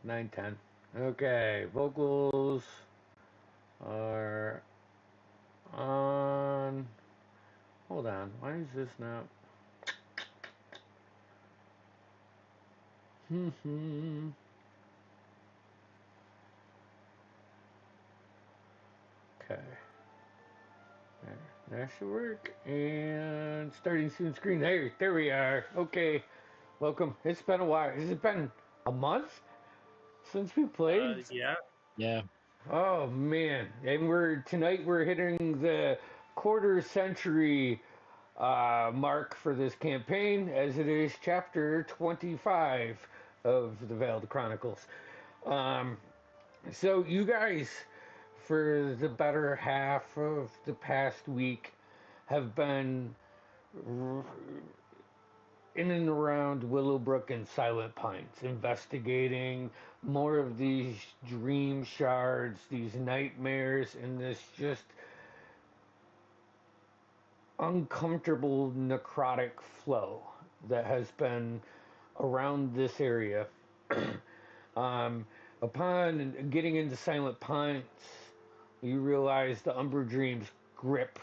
9:10. Okay, vocals are on. Hold on, why is this not? Okay, that should work. And starting soon screen. There we are. Okay, welcome. It's been a while. Has it been a month since we played? Yeah. Yeah. Oh man! And we're hitting the quarter century mark for this campaign, as it is chapter 25 of the Veiled Chronicles. Um, so you guys, for the better half of the past week, have been in and around Willowbrook and Silent Pines, investigating more of these dream shards, these nightmares, and this just uncomfortable necrotic flow that has been around this area. um, Upon getting into Silent Pines, you realize the Umbra Dream's grip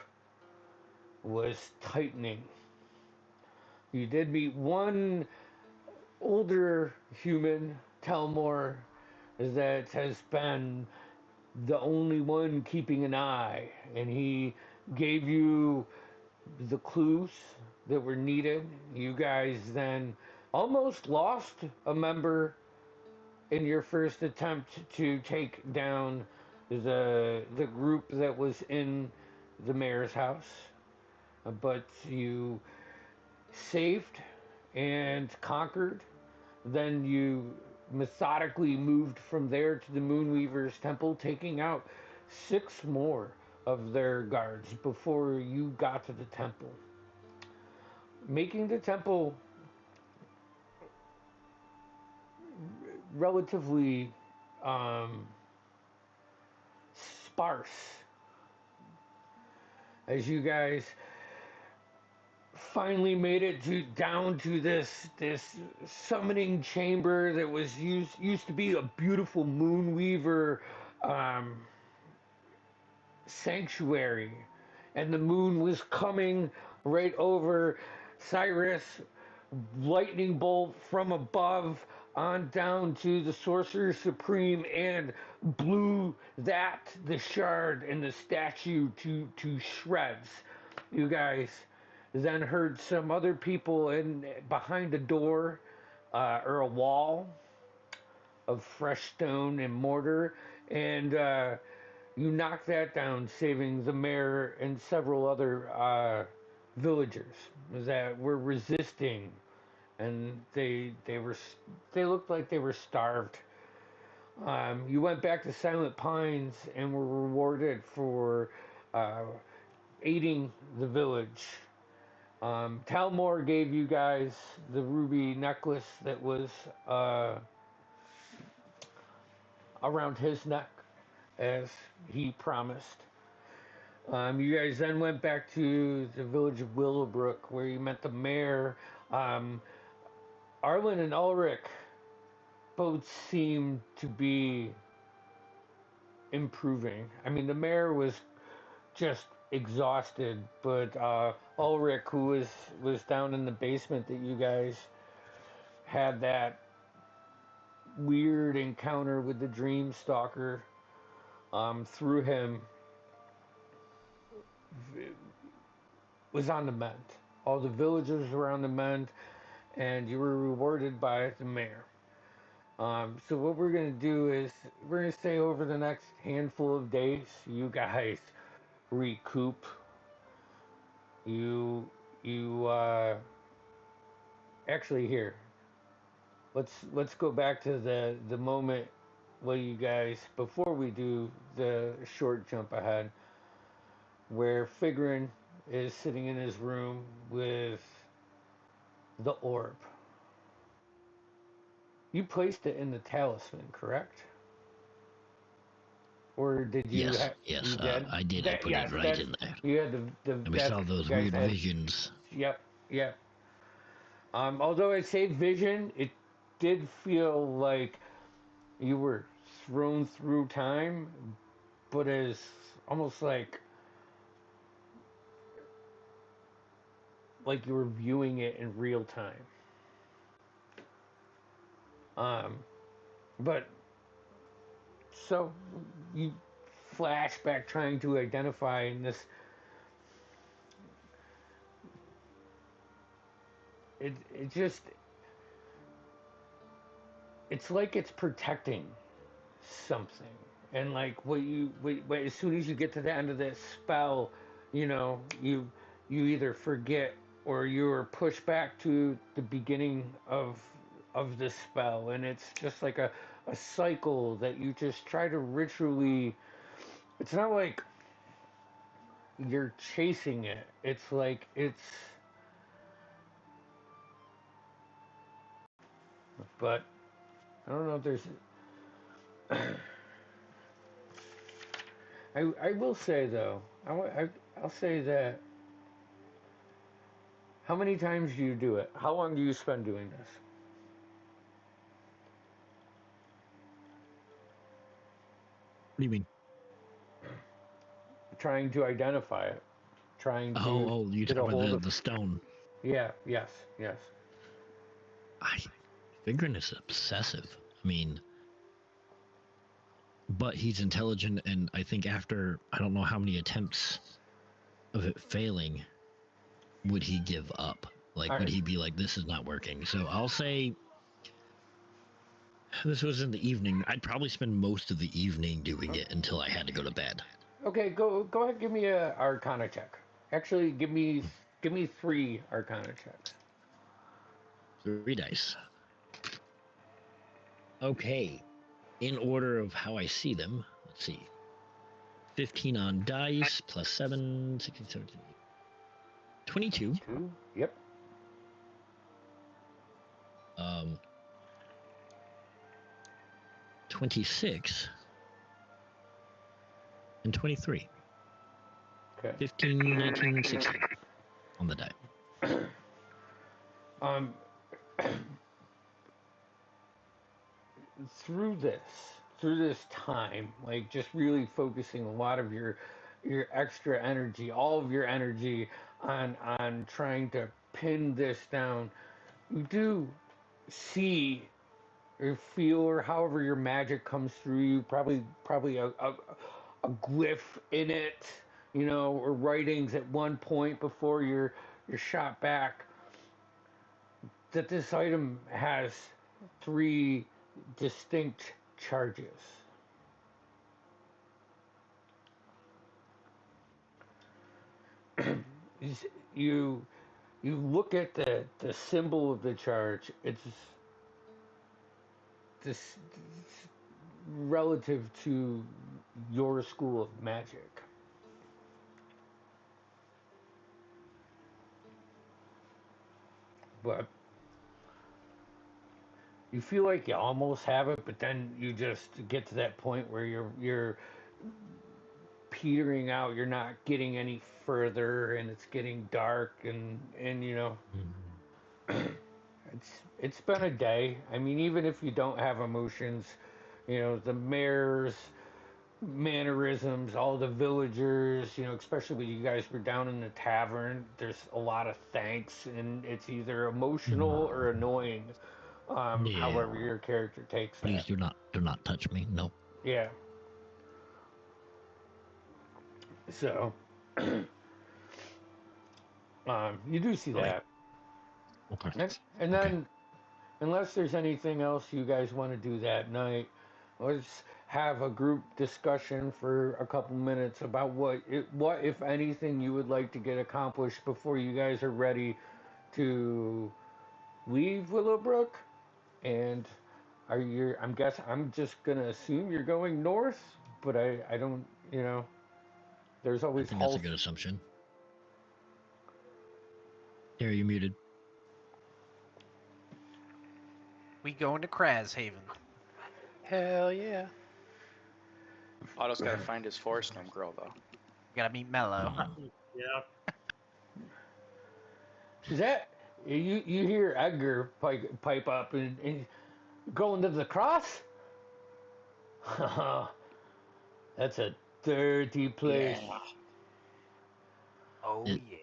was tightening. You did meet one older human, Talmor, that has been the only one keeping an eye, and he gave you the clues that were needed. You guys then almost lost a member in your first attempt to take down the group that was in the mayor's house, but you saved and conquered. Then you methodically moved from there to the Moonweaver's temple, taking out 6 more of their guards before you got to the temple, making the temple relatively sparse as you guys finally made it down to this summoning chamber that was used to be a beautiful Moonweaver um, sanctuary, and the moon was coming right over Cyrus, lightning bolt from above on down to the Sorcerer Supreme, and blew the shard and the statue to shreds. You guys then heard some other people in behind a door or a wall of fresh stone and mortar, and you knocked that down, saving the mayor and several other villagers that were resisting, and they looked like they were starved. You went back to Silent Pines and were rewarded for uh, aiding the village. Talmor gave you guys the ruby necklace that was around his neck, as he promised. You guys then went back to the village of Willowbrook, where you met the mayor. Um, Arlen and Ulrich both seemed to be improving. I mean, the mayor was just exhausted, but Ulrich, who was down in the basement that you guys had that weird encounter with the Dream Stalker, through him, was on the mend. All the villagers were on the mend, and you were rewarded by the mayor. So what we're gonna do is we're gonna stay over the next handful of days. You guys recoup. You actually here. Let's go back to the moment where you guys, before we do the short jump ahead, where Figrin is sitting in his room with the orb. You placed it in the talisman, correct? Or did you? Yes. Yes. You did. I did. I put it right in there. You had And we that's saw you those guys weird had. visions. Yep, yep. Although I say vision, it did feel like you were thrown through time, but as almost like you were viewing it in real time. But so you flashback trying to identify in this. It just it's like it's protecting something, and like as soon as you get to the end of this spell, you either forget or you're pushed back to the beginning of the spell, and it's just like a cycle that you just try to ritually. It's not like you're chasing it. It's like it's. But I don't know if there's. I will say though, I'll say that. How many times do you do it? How long do you spend doing this? What do you mean? Trying to identify it, trying to you get talk a hold about of the stone. Yeah. Yes. Figuring is obsessive. I mean, but he's intelligent, and I think after I don't know how many attempts of it failing, would he give up? Like, would he be like, "This is not working"? So I'll say this was in the evening. I'd probably spend most of the evening doing it until I had to go to bed. Okay, go ahead. Give me a Arcana check. Actually, give me 3 Arcana checks. 3 dice. Okay. In order of how I see them, let's see. 15 on dice, plus 7, 16, 17, 22. 2? Yep. 26 and 23. Okay. 15, 19, 16 on the die. Through this time, like just really focusing a lot of your extra energy, all of your energy on trying to pin this down, you do see or feel, or however your magic comes through you, probably a glyph in it, or writings at one point before you're shot back, that this item has 3 distinct charges. you you look at the symbol of the charge. It's this relative to your school of magic. But you feel like you almost have it, but then you just get to that point where you're petering out. You're not getting any further, and it's getting dark, and it's been a day. I mean, even if you don't have emotions, the mayor's mannerisms, all the villagers, especially when you guys were down in the tavern, there's a lot of thanks, and it's either emotional or annoying. However your character takes that. Please do not touch me. No. Yeah. So, you do see that. Okay. And then, unless there's anything else you guys want to do that night, let's have a group discussion for a couple minutes about what if anything, you would like to get accomplished before you guys are ready to leave Willowbrook. And I'm just gonna assume you're going north, but I don't, there's always. I think that's a good assumption. Here, you muted. We going to Krashaven. Hell yeah. Otto's gotta find his forest gnome girl though. We gotta meet Mello. Yeah. Is that you hear Edgar pipe up and going to the cross? That's a dirty place. Yeah. Oh, yeah.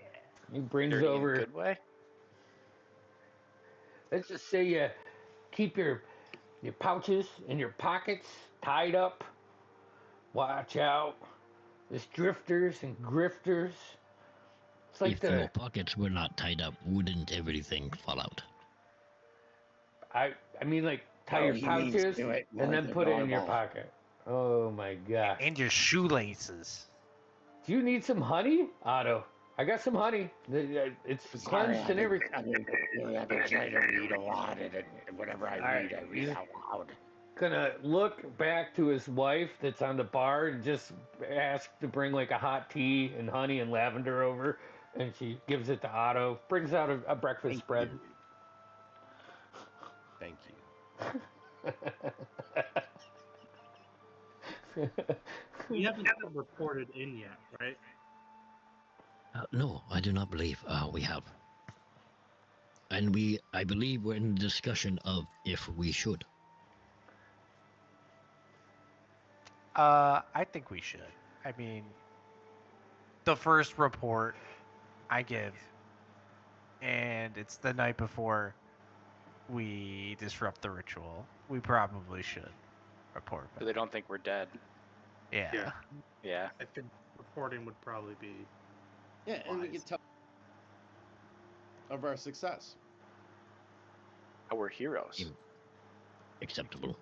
He brings Dirty in a over. good way. Let's just say you keep your pouches and your pockets tied up. Watch out. There's drifters and grifters. It's like If your pockets were not tied up, wouldn't everything fall out? I mean, like, tie your he means pouches do it more and then than put it in your normal. pocket. Oh my gosh. And your shoelaces. Do you need some honey, Otto? I got some honey. It's cleansed and everything. I've been trying to read a lot, and whenever I read out loud. Gonna look back to his wife that's on the bar and just ask to bring like a hot tea and honey and lavender over, and she gives it to Otto. Brings out a breakfast spread. Thank you. We haven't reported in yet, right? No, I do not believe we have. And I believe we're in the discussion of if we should. I think we should. I mean, the first report I give, and it's the night before we disrupt the ritual, we probably should report So they don't think we're dead. Yeah. Yeah. I think reporting would probably be. Yeah, and we Wise. can tell of our success. Oh, we're heroes. Acceptable.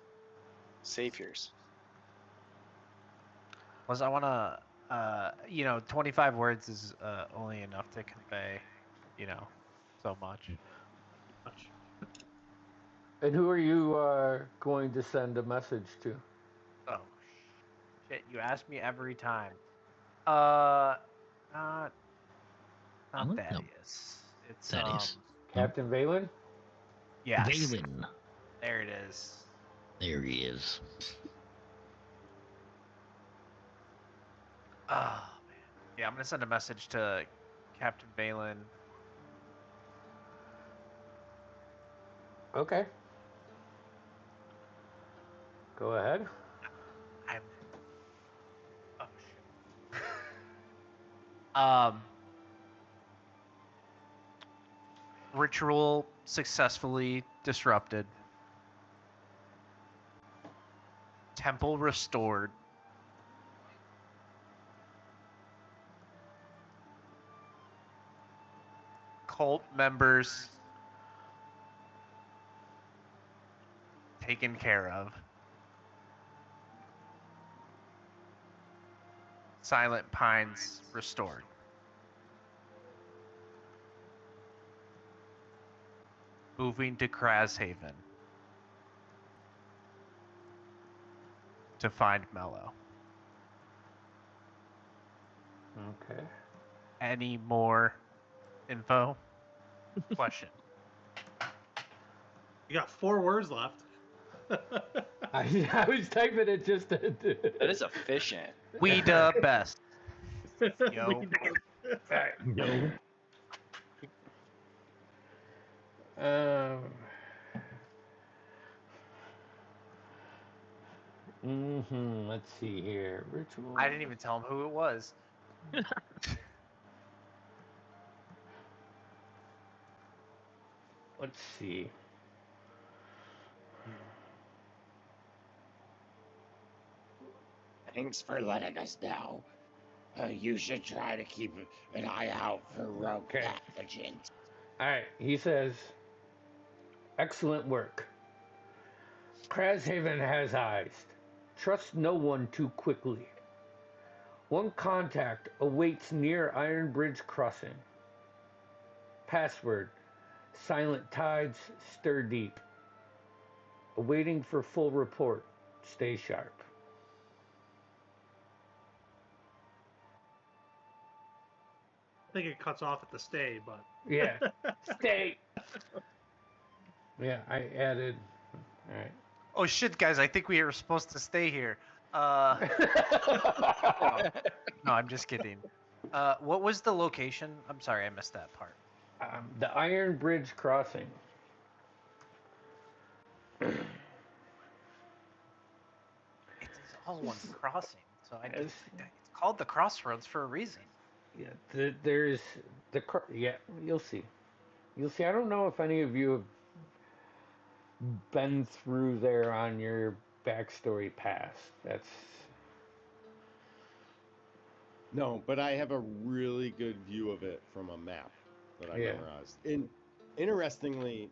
Saviors. Plus, I want to, 25 words is only enough to convey, so much. And who are you going to send a message to? Oh, shit, you ask me every time. Not No. Thaddeus. It's, Thaddeus. Captain Valen? yes. Valen. There it is. There he is. Oh, man. Yeah, I'm going to send a message to Captain Valen. Okay. Go ahead. Oh, shit. Ritual successfully disrupted. Temple restored. Cult members taken care of. Silent Pines restored. Moving to Crashaven to find Mello. Okay. Any more info? Question. You got 4 words left. I was typing it just to. That is efficient. We the best. Yo. No. Let's see here. Ritual. I didn't even tell him who it was. Let's see. Thanks for letting us know. You should try to keep an eye out for rogue pathogens. All right. He says, "Excellent work. Crashaven has eyes. Trust no one too quickly. One contact awaits near Iron Bridge Crossing. Password: Silent tides stir deep. Awaiting for full report. Stay sharp." I think it cuts off at the stay, but Yeah. Stay. Yeah, I added. All right. Oh shit, guys! I think we are supposed to stay here. No, I'm just kidding. What was the location? I'm sorry, I missed that part. The Iron Bridge Crossing. It's call one crossing. So I Yes. it's called the Crossroads for a reason. Yeah, there's yeah. You'll see. You'll see. I don't know if any of you have been through there on your backstory past. That's No, but I have a really good view of it from a map that I Yeah. memorized. And interestingly,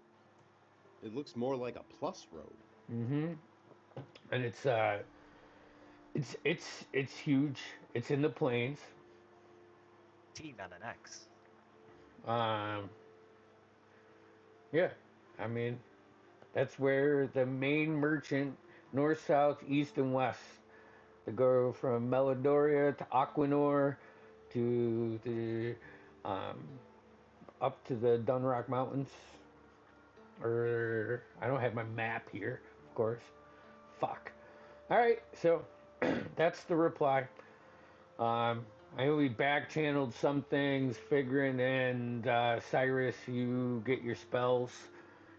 it looks more like a plus road. and it's huge. It's in the plains. T, not an X. Um, yeah, I mean that's where the main merchant, north, south, east, and west. They go from Melidoria to Aquanor to the um, up to the Dunrock Mountains. Or I don't have my map here, of course. Fuck. All right, so that's the reply. I know we back channeled some things, Figrin and Cyrus. You get your spells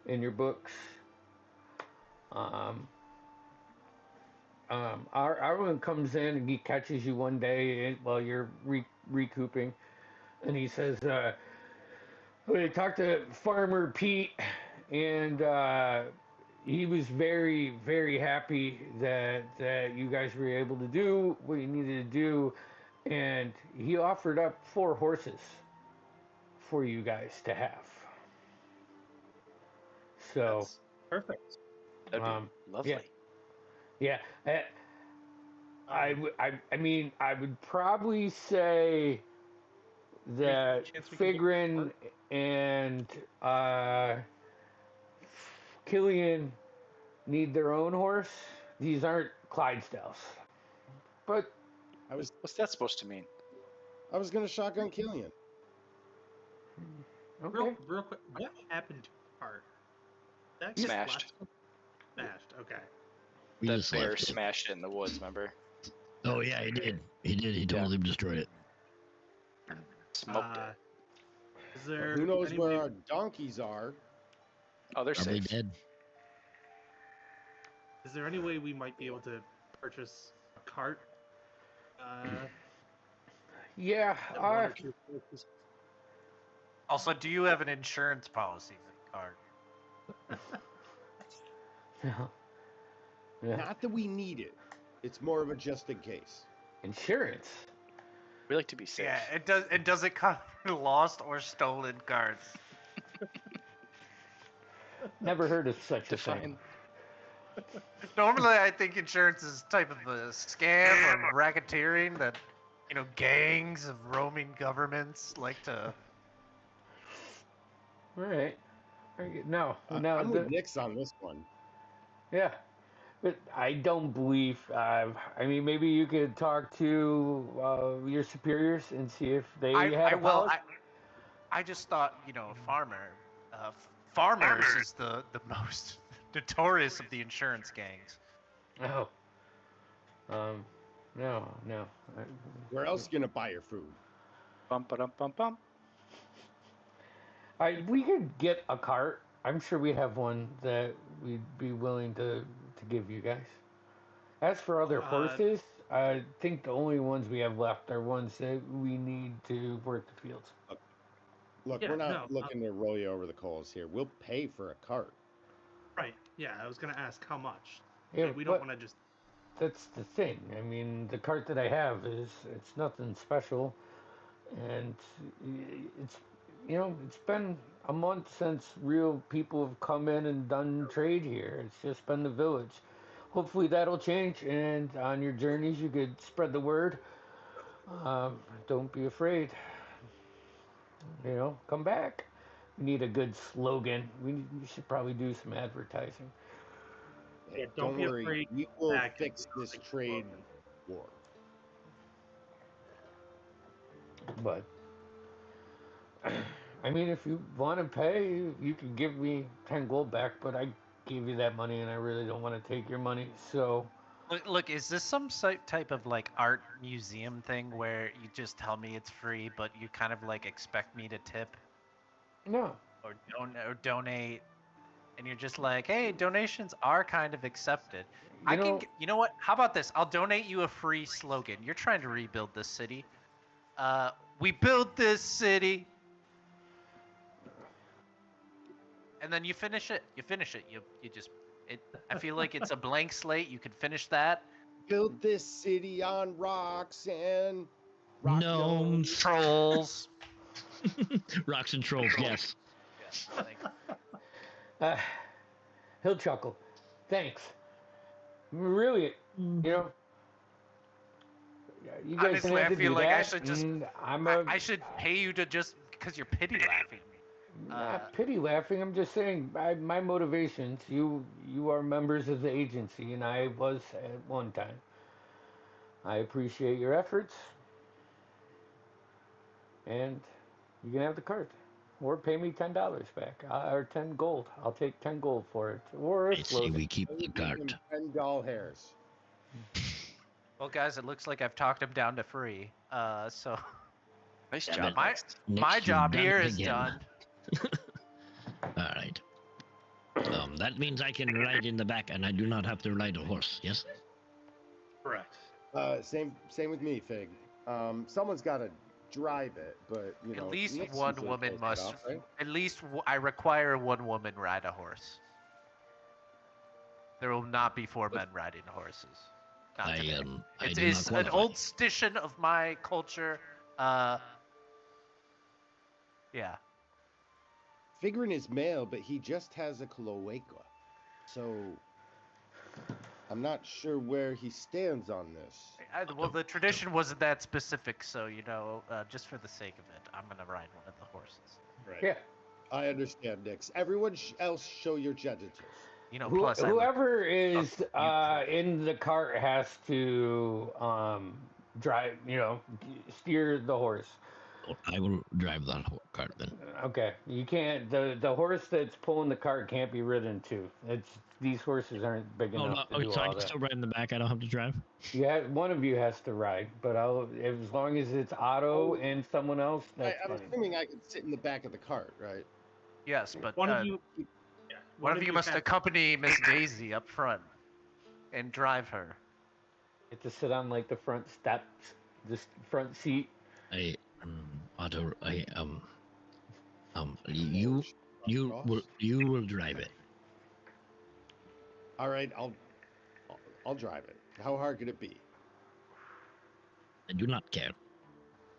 in your books. Arwen comes in and he catches you one day while you're recouping, and he says, "We talked to Farmer Pete, and he was very, very happy that you guys were able to do what you needed to do, and he offered up 4 horses for you guys to have." So, That's perfect. That'd be lovely. yeah, I mean, I would probably say that chance we can get Figrin and Killian need their own horse. These aren't Clydesdales, but What's that supposed to mean? I was gonna shotgun Killian. okay. Real quick, what happened to the cart? That Smashed. Smashed. Okay. We That just bear left it. smashed it in the woods, remember? Oh yeah, he did. He totally destroyed it. Smoked it. Is there Who knows any where way- our donkeys are? Oh, they're Probably safe. dead. Is there any way we might be able to purchase a cart? Yeah. That one or two horses? Also, do you have an insurance policy for the card? Yeah. Not that we need it. It's more of a just in case. Insurance. We like to be safe. Yeah, it does. It doesn't cover lost or stolen cards. Never heard of such a Define. thing. Normally, I think insurance is type of a scam or racketeering that, gangs of roaming governments like to. All right. No, I'm with Nix on this one. yeah, but I don't believe. I mean, maybe you could talk to your superiors and see if they had a policy. I just thought, farmer. Farmers is the most notorious of the insurance gangs. Oh. No. Where else you gonna buy your food? Bum ba bum bum. We could get a cart. I'm sure we have one that we'd be willing to give you guys. As for other horses, I think the only ones we have left are ones that we need to work the fields. Look, Yeah, we're not no, looking to roll you over the coals here. We'll pay for a cart. Right. Yeah, I was gonna ask how much. Yeah, We don't but want to just. that's the thing. I mean, the cart that I have it's nothing special, and it's it's been a month since real people have come in and done trade here. It's just been the village. Hopefully that'll change, and on your journeys you could spread the word. Don't be afraid. Come back. We need a good slogan. We should probably do some advertising. Hey, Yeah, don't don't be worry. afraid We will back. fix this trade war. But I mean, if you want to pay, you can give me 10 gold back. But I gave you that money, and I really don't want to take your money. So Look, is this some type of like art museum thing where you just tell me it's free, but you kind of like expect me to tip no. or donate? and you're just like, hey, donations are kind of accepted. You know what? How about this? I'll donate you a free slogan. You're trying to rebuild this city. We built this city. And then you finish it. You just I feel like it's a blank slate. You can finish that. Built this city on rocks and Gnomes. Trolls. Rocks and trolls, yes. Yeah, thanks. He'll chuckle. Thanks. Really, you know. You guys Honestly, I feel like I should just. I should pay you to just because you're pity laughing. Not pity laughing. I'm just saying my motivations. You are members of the agency, and I was at one time. I appreciate your efforts, and you can have the cart, or pay me $10 back, or 10 gold. I'll take 10 gold for it, or I say we keep the cart. 10 doll hairs. Well, guys, it looks like I've talked him down to free. So Nice Yeah, job. but my Next, job you've here done it is again. done. All right. That means I can ride in the back, and I do not have to ride a horse. Yes. Correct. Same with me, Fig. Someone's got to drive it, but you know. At least Nick's one usually woman pulls it must. off, right? At least I require one woman ride a horse. There will not be 4 men riding horses. Not I today. I It do is not an qualify. old tradition of my culture. Yeah. Figuring is male, but he just has a cloaca. So I'm not sure where he stands on this. Well, the tradition wasn't that specific, so just for the sake of it, I'm gonna ride one of the horses. Right. Yeah. I understand, Nix. Everyone else show your genitals. Plus I look- Whoever is in the cart has to drive. Steer the horse. I will drive that cart then. Okay, you can't. The horse that's pulling the cart can't be ridden too. These horses aren't big enough to do so I all can that. still ride in the back. I don't have to drive. One of you has to ride, but as long as it's Otto and someone else, that's I'm fine. assuming I could sit in the back of the cart, right? Yes, but One of you. Yeah, one of you must has- accompany Miss Daisy up front and drive her. You have to sit on like the front steps, this front seat. Otto, you will drive it. All right, I'll drive it. How hard could it be? I do not care.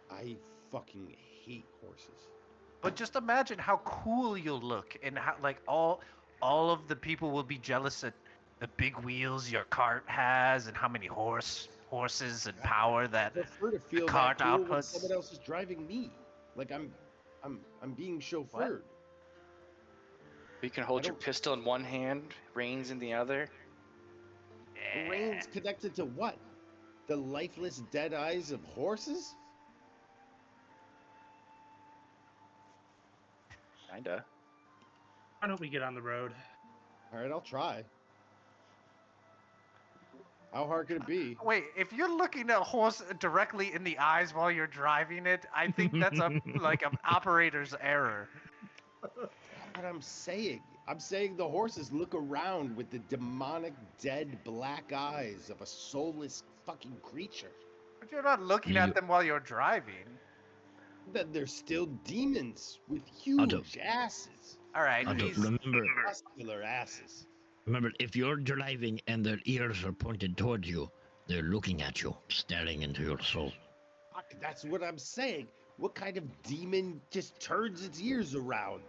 I fucking hate horses. But just imagine how cool you'll look, and how all of the people will be jealous at the big wheels your cart has, and how many horses and power that I prefer to feel cart that cool when outputs. someone else is driving me. Like I'm being chauffeured. You can hold your don't- pistol in one hand, reins in the other. The reins connected to what? The lifeless dead eyes of horses? Kinda. Why don't we get on the road? All right, I'll try. How hard could it be? Wait, if you're looking at a horse directly in the eyes while you're driving it, I think that's an operator's error. What I'm saying. I'm saying the horses look around with the demonic, dead black eyes of a soulless fucking creature. But you're not looking at them while you're driving. That they're still demons with huge asses. All right, Otto, remember, Muscular asses. if you're driving and their ears are pointed towards you, they're looking at you, staring into your soul. Fuck, that's what I'm saying. What kind of demon just turns its ears around?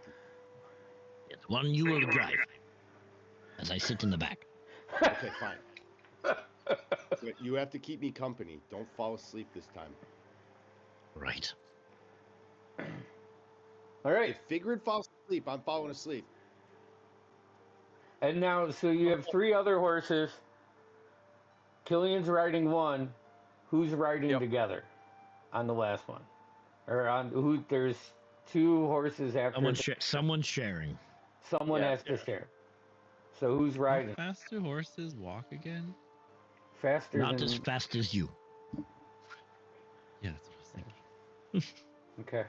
It's one you will drive, as I sit in the back. Okay, fine. But you have to keep me company. Don't fall asleep this time. Right. All right, If Figured falls asleep, I'm falling asleep. and now so you have 3 other horses. Killian's riding one. Who's riding Yep. together on the last one? Or on who? There's 2 horses after. Someone's sharing. Someone Yeah, has to share. So who's riding? How fast do horses walk again? Faster Not than. as fast as you. Yeah, that's what I was thinking. Okay.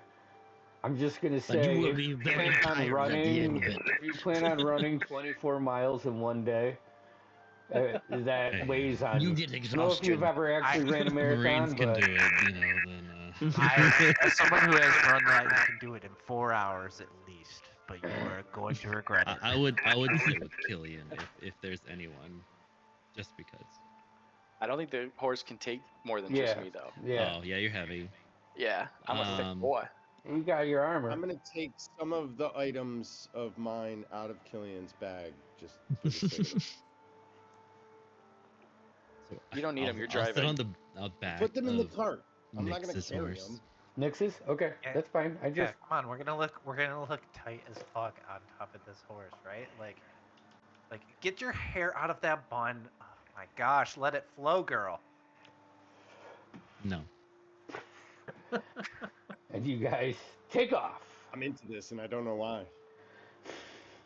I'm just gonna But you say, will if be you very plan on tired at the running, end of it. if you plan on running 24 miles in one day, that Hey, weighs on You you. get I don't know if you've exhaustion. ever actually ran a Marines marathon, can but do it, you know. Then As someone who has run that, you can do it in 4 hours at least, but you are going to regret it. I would stay with Killian if there's anyone, just because. I don't think the horse can take more than yeah, just me though. yeah, Oh yeah, you're heavy. Yeah, I'm a thick boy. you got your armor. I'm gonna take some of the items of mine out of Killian's bag, just for the sake of it. So You don't need him, you're I'll sit driving. on the back. Put them in the of cart. I'm not gonna Nix's carry horse. them. Nix's? Okay, Yeah. that's fine. I Yeah, just come on, we're gonna look tight as fuck on top of this horse, right? Like get your hair out of that bun. Oh my gosh, let it flow, girl. No. and you guys take off. I'm into this, and I don't know why.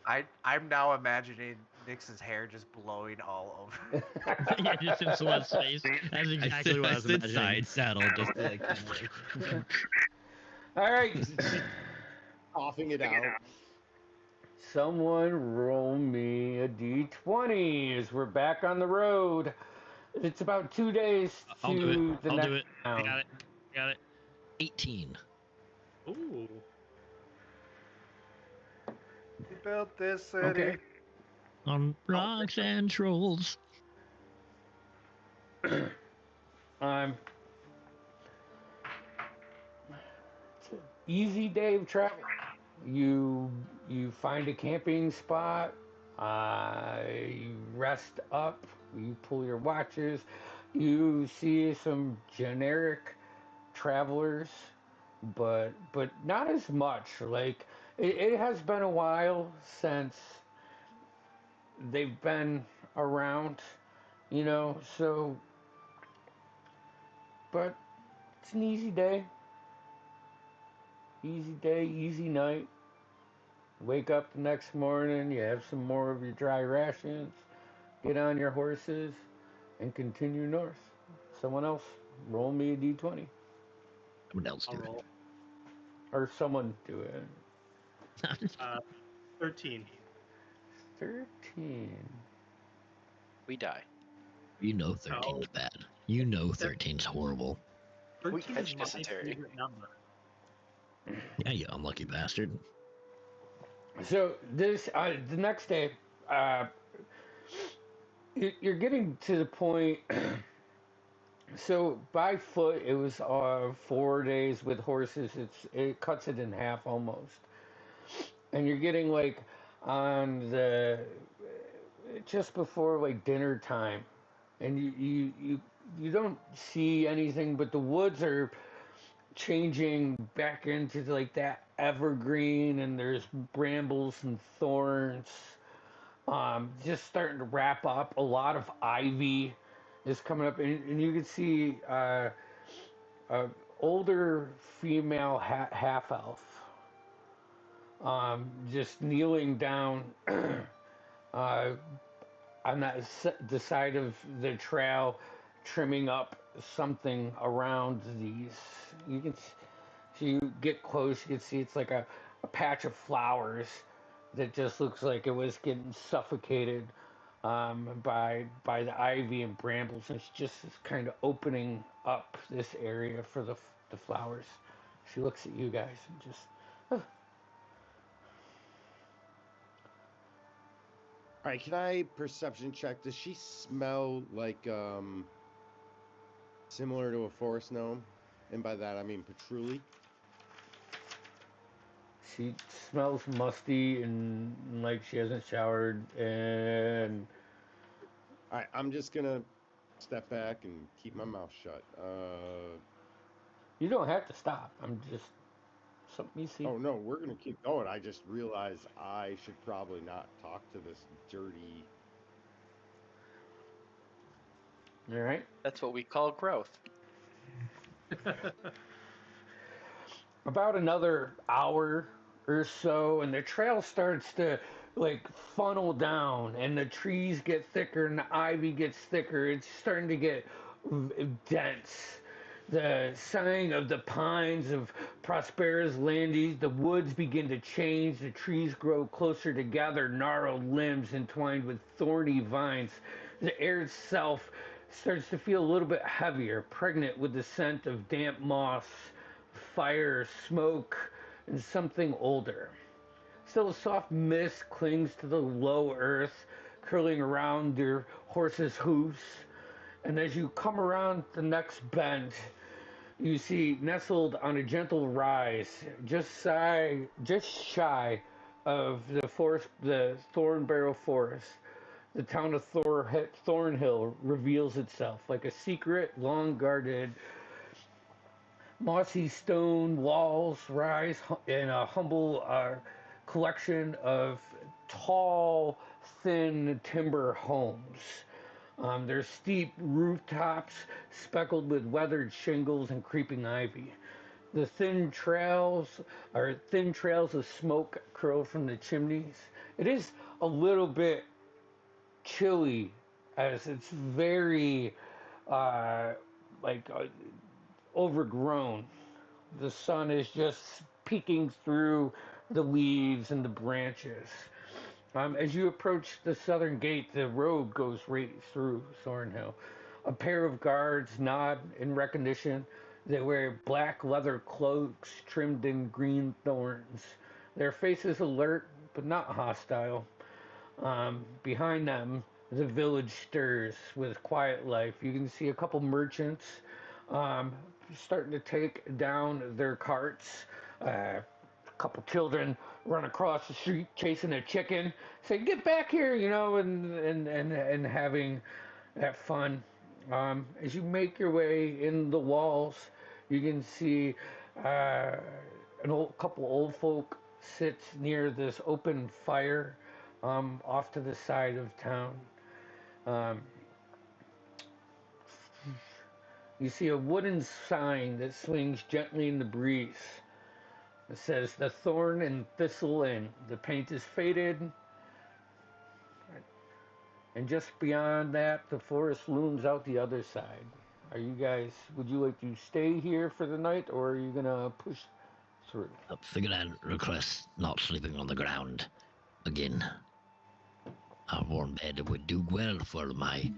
I'm now imagining Nix's hair just blowing all over. Yeah, just in someone's face. That's exactly what I was sit imagining. side saddle just to, like, kind of like All right, Coughing it out. someone roll me a d20 as we're back on the road. It's about 2 days to I'll do it. the I'll next do it. I town. got it. 18. Ooh. We built this city. Okay. On rocks and trolls. Um, it's an easy day of travel. You find a camping spot. You rest up. You pull your watches. You see some generic travelers, but not as much. Like it has been a while since they've been around, so. But it's an easy day. Easy day, easy night. Wake up the next morning, you have some more of your dry rations, get on your horses, and continue north. Someone else, roll me a d20. Someone else I'll do roll. Or someone do it. it. 13. 13. We die. You know 13's bad. You know 13's horrible. 13 is catch my dysentery. favorite number. Yeah, you unlucky bastard. So this, the next day, you're getting to the point. So by foot, it was 4 days. With horses, it cuts it in half almost. And you're getting like on the just before like dinner time, and you don't see anything, but the woods are changing back into like that evergreen, and there's brambles and thorns. Just starting to wrap up. A lot of ivy is coming up, and you can see older female half elf just kneeling down on the side of the trail, trimming up something around these. You can, so you get close, you can see it's like a patch of flowers that just looks like it was getting suffocated by the ivy and brambles. It's just kind of opening up this area for the flowers. She looks at you guys and just. All right, can I perception check? Does she smell like similar to a forest gnome? And by that I mean patchouli. She smells musty and like she hasn't showered, and All right, I'm just gonna step back and keep my mouth shut. you don't have to stop. I'm just something you see. Oh no, we're gonna keep going. I just realized I should probably not talk to this dirty. All right. That's what we call growth. About another hour or so, and the trail starts to like funnel down, and the trees get thicker, and the ivy gets thicker. It's starting to get dense. The sighing of the pines of Prospera's Landis, the woods begin to change, the trees grow closer together, gnarled limbs entwined with thorny vines. The air itself starts to feel a little bit heavier, pregnant with the scent of damp moss, fire, smoke, and something older. Still, a soft mist clings to the low earth, curling around your horse's hooves. And as you come around the next bend, you see nestled on a gentle rise, just shy of the Thornbarrow Forest, the town of Thornhill reveals itself like a secret, long-guarded, mossy stone walls rise in a humble collection of tall, thin timber homes. There's steep rooftops speckled with weathered shingles and creeping ivy. The thin trails of smoke curl from the chimneys. It is a little bit chilly, as it's very uh, like overgrown. The sun is just peeking through the leaves and the branches. As you approach the southern gate, the road goes right through Thornhill. A pair of guards nod in recognition. They wear black leather cloaks trimmed in green thorns. Their faces alert but not hostile. Behind them, the village stirs with quiet life. You can see a couple merchants um, starting to take down their carts. A couple children run across the street chasing a chicken, say, "Get back here!" and having that fun. As you make your way in the walls, you can see uh, couple old folk sits near this open fire off to the side of town. Um, you see a wooden sign that swings gently in the breeze. It says "The Thorn and Thistle Inn." The paint is faded, and just beyond that, the forest looms out the other side. Are you guys? Would you like to stay here for the night, or are you gonna push through? I figured I'd request not sleeping on the ground again. A warm bed would do well for my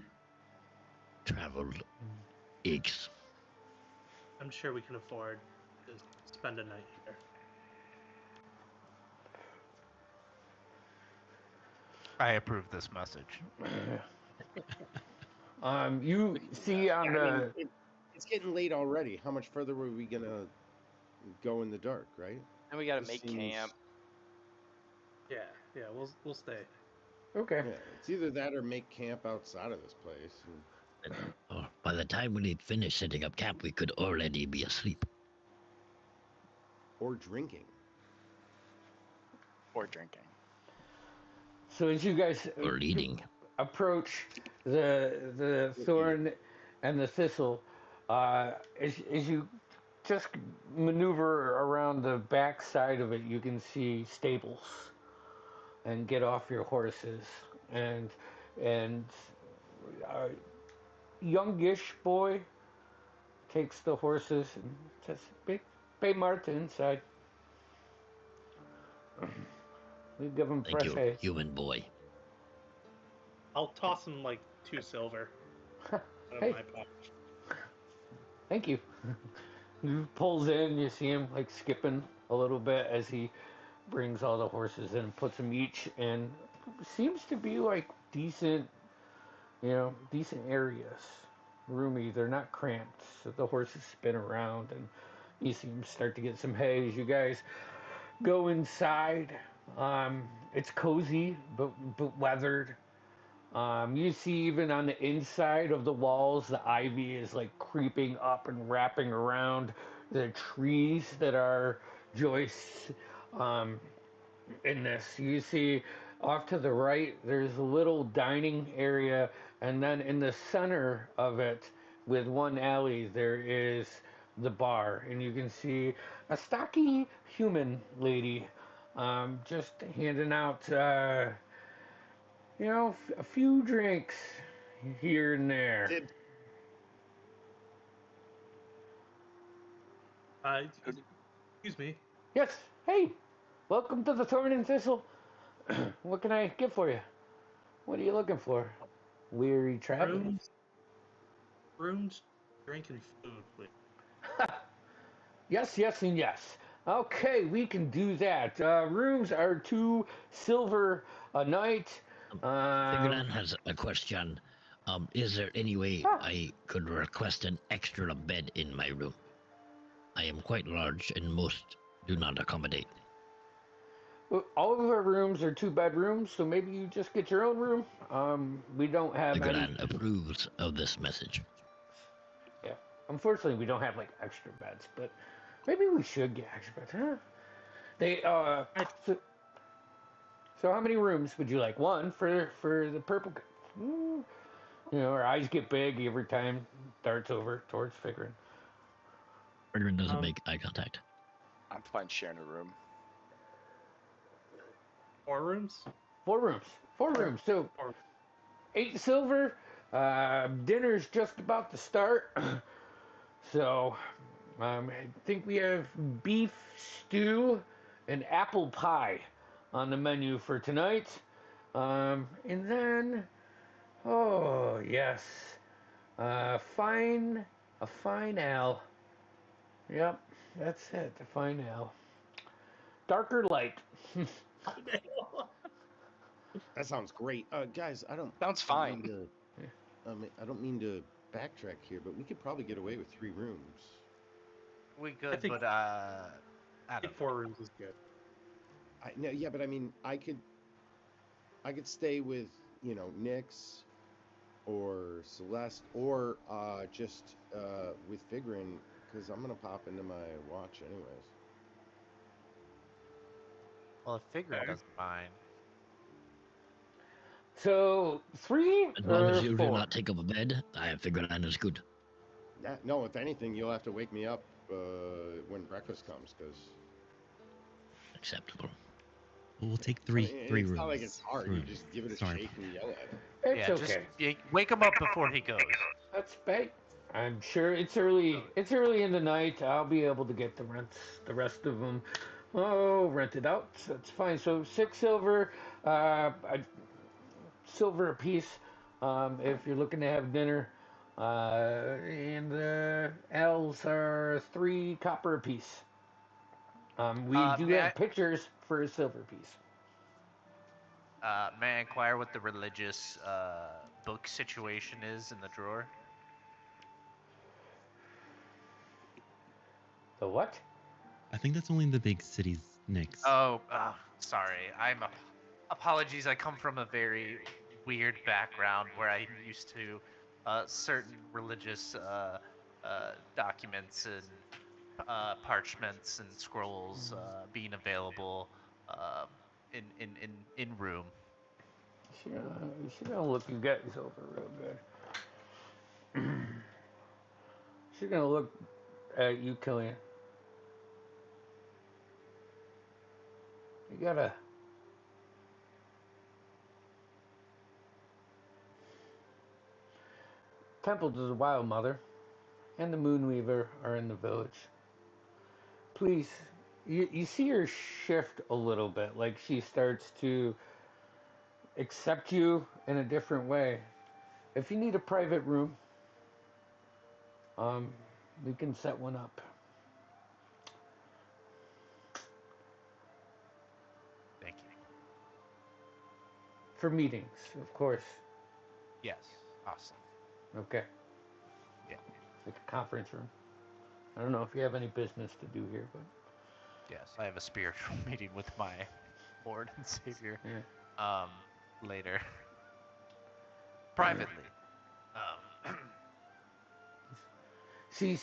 travel aches. I'm sure we can afford to spend a night here. I approve this message. You see on the It's getting late already. How much further were we gonna go in the dark, right? And we gotta This make seems- camp. Yeah, we'll stay. okay. Yeah, it's either that or make camp outside of this place. By the time we need finished setting up camp, we could already be asleep. Or drinking. Or drinking. So as you guys Or eating. approach the thorn and the thistle, as you just maneuver around the back side of it, you can see stables and get off your horses, and a youngish boy takes the horses and says, "Pay Marta inside." We give him Thank fresh you, hay. human boy. I'll toss him like 2 silver out of Hey. my pocket. Thank you. He pulls in, you see him like skipping a little bit as he brings all the horses in and puts them each in. Seems to be like decent, decent areas. Roomy, they're not cramped. So the horses spin around and you see him start to get some hay as you guys go inside. It's cozy but weathered. You see even on the inside of the walls, the ivy is like creeping up and wrapping around the trees that are joists in this. You see off to the right, there's a little dining area, and then in the center of it, with one alley, there is the bar, and you can see a stocky human lady just handing out. A few drinks here and there. Excuse me. Yes. Hey, welcome to the Thorn and Thistle. What can I get for you? What are you looking for? Weary travelers. Rooms, drink, and food, please. Yes, yes, and yes. Okay, we can do that. Rooms are 2 silver a night. Figuran has a question. Is there any way I could request an extra bed in my room? I am quite large, and most do not accommodate. All of our rooms are 2 bedrooms, so maybe you just get your own room. We don't have any. Figuran approves of this message. Yeah, unfortunately, we don't have like extra beds, but maybe we should get extra beds, huh? They So how many rooms would you like? 1 for the purple. You know, our eyes get big every time darts over towards Figuran. Figuran doesn't make eye contact. I'm fine sharing a room. 4 rooms? 4 rooms. 4 rooms. So 8 silver. Dinner's just about to start. So I think we have beef stew and apple pie on the menu for tonight. And then, oh yes, a fine ale. Yep, that's it. A fine ale. Darker light. That sounds great. Guys, Sounds fine. I don't mean to backtrack here, but we could probably get away with 3 rooms. We could, think- but I I don't think know. 4 rooms is good. No, yeah, but I mean, I could stay with, Nyx or Celeste or just with Figurin, because I'm gonna pop into my watch anyways. Well, if Figurin Okay. doesn't mind. So 3 As long or as you 4? do not take up a bed, I have Figuran is good. Yeah, no, if anything, you'll have to wake me up when breakfast comes, because Acceptable. We'll take three it's rooms. not like it's hard. You Rooms. just give it a Sorry. shake and yell at him. It's Yeah, okay. just wake him up before he goes. That's bait. I'm sure it's early. It's early in the night. I'll be able to get the rest of them. Oh, rented out. So it's fine. So 6 silver, silver apiece. If you're looking to have dinner, and the ales are 3 copper apiece. We do may have I- pictures for a silver piece. May I inquire what the religious book situation is in the drawer? The what? I think that's only in the big cities, Nyx. Oh, sorry. Apologies. I come from a very weird background where I used to certain religious documents and parchments and scrolls being available in room. You should gonna look you guys over real good. She's gonna look at you, Killian. You gotta. Temple to the Wild Mother and the Moonweaver are in the village. Please, you see her shift a little bit, like she starts to accept you in a different way. If you need a private room, we can set one up. Thank you. For meetings, of course. Yes. Awesome. Okay. Yeah. Like a conference room. I don't know if you have any business to do here, but Yes, I have a spiritual meeting with my Lord and Savior. yeah. Later. Privately. See,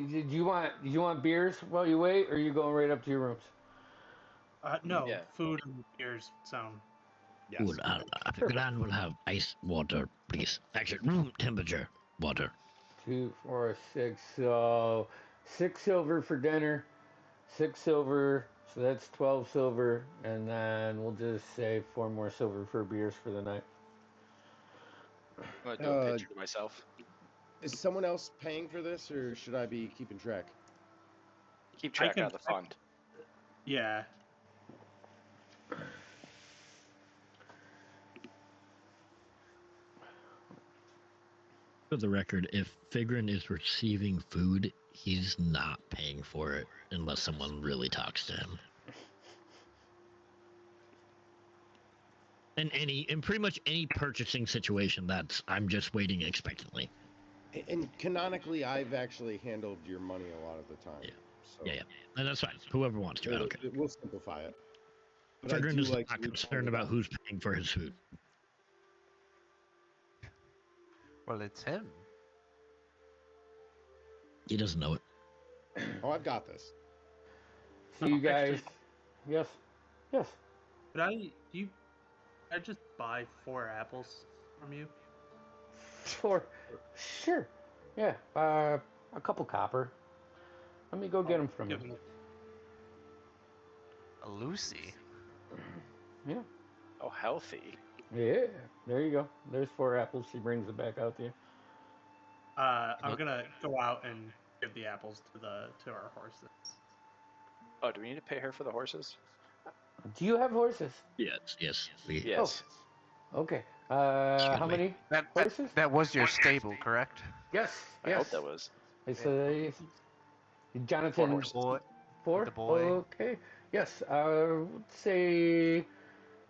did you want beers while you wait, or are you going right up to your rooms? No, Yeah. food and beers sound. Yes. Good. Figuran will have ice water, please. Actually, room temperature water. 2, 4, 6. So 6 silver for dinner, 6 silver. So that's 12 silver, and then we'll just say 4 more silver for beers for the night. I'm gonna do a picture to myself. Is someone else paying for this, or should I be keeping track? Keep track of the fund. Yeah. For the record, if Figrin is receiving food, he's not paying for it unless someone really talks to him. And in pretty much any purchasing situation, I'm just waiting expectantly. And canonically, I've actually handled your money a lot of the time. Yeah. So Yeah. And that's fine. Whoever wants to, I don't care. We'll simplify it. But Figrin is like not concerned about who's paying for his food. Well, it's him. He doesn't know it. Oh, I've got this. So you guys, Actually, yes, could I just buy 4 apples from you? sure, yeah, a couple copper. Let me go get them from you. Give me- A Lucy. Yeah, Oh, healthy. yeah. There you go. There's 4 apples. She brings it back out to you. I'm gonna go out and give the apples to our horses. Oh, do we need to pay her for the horses? Do you have horses? Yes. Yes. Okay. Excuse How me. many horses? That was your stable, correct? Yes. I hope that was. It's Jonathan. 4 horses. Boy. 4? The boy. Okay. Yes. Let's say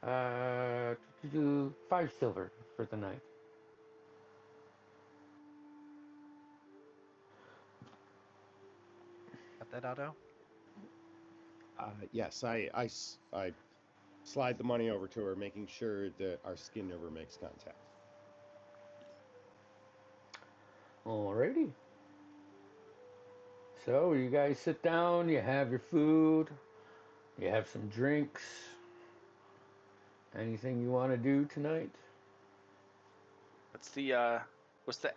to do 5 silver for the night. Got that, Otto? Yes, I slide the money over to her, making sure that our skin never makes contact. Alrighty. So you guys sit down, you have your food, you have some drinks. Anything you want to do tonight? What's the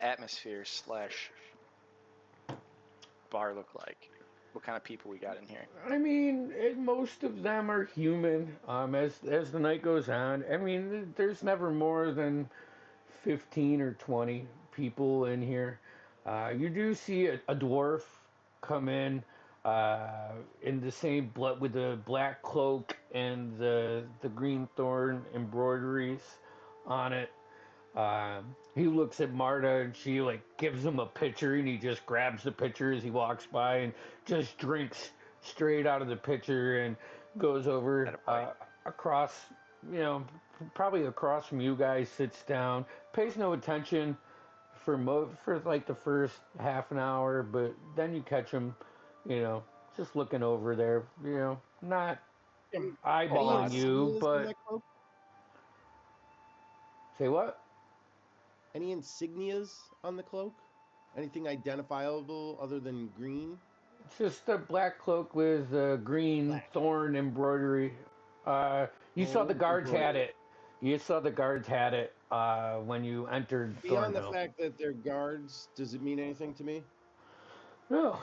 atmosphere / bar look like? What kind of people we got in here? I mean, most of them are human. As the night goes on, I mean, there's never more than 15 or 20 people in here. You do see a dwarf come in the same blood with the black cloak and the green thorn embroideries on it. He looks at Marta and she like gives him a pitcher and he just grabs the pitcher as he walks by and just drinks straight out of the pitcher and goes over across, probably across from you guys, sits down, pays no attention for like the first half an hour, but then you catch him, just looking over there, not eyeballing you, but say what? Any insignias on the cloak? Anything identifiable other than green? It's just a black cloak with green thorn embroidery. You saw the guards had it. You saw the guards had it when you entered Beyond the Thornhill. fact that they're guards, does it mean anything to me? No.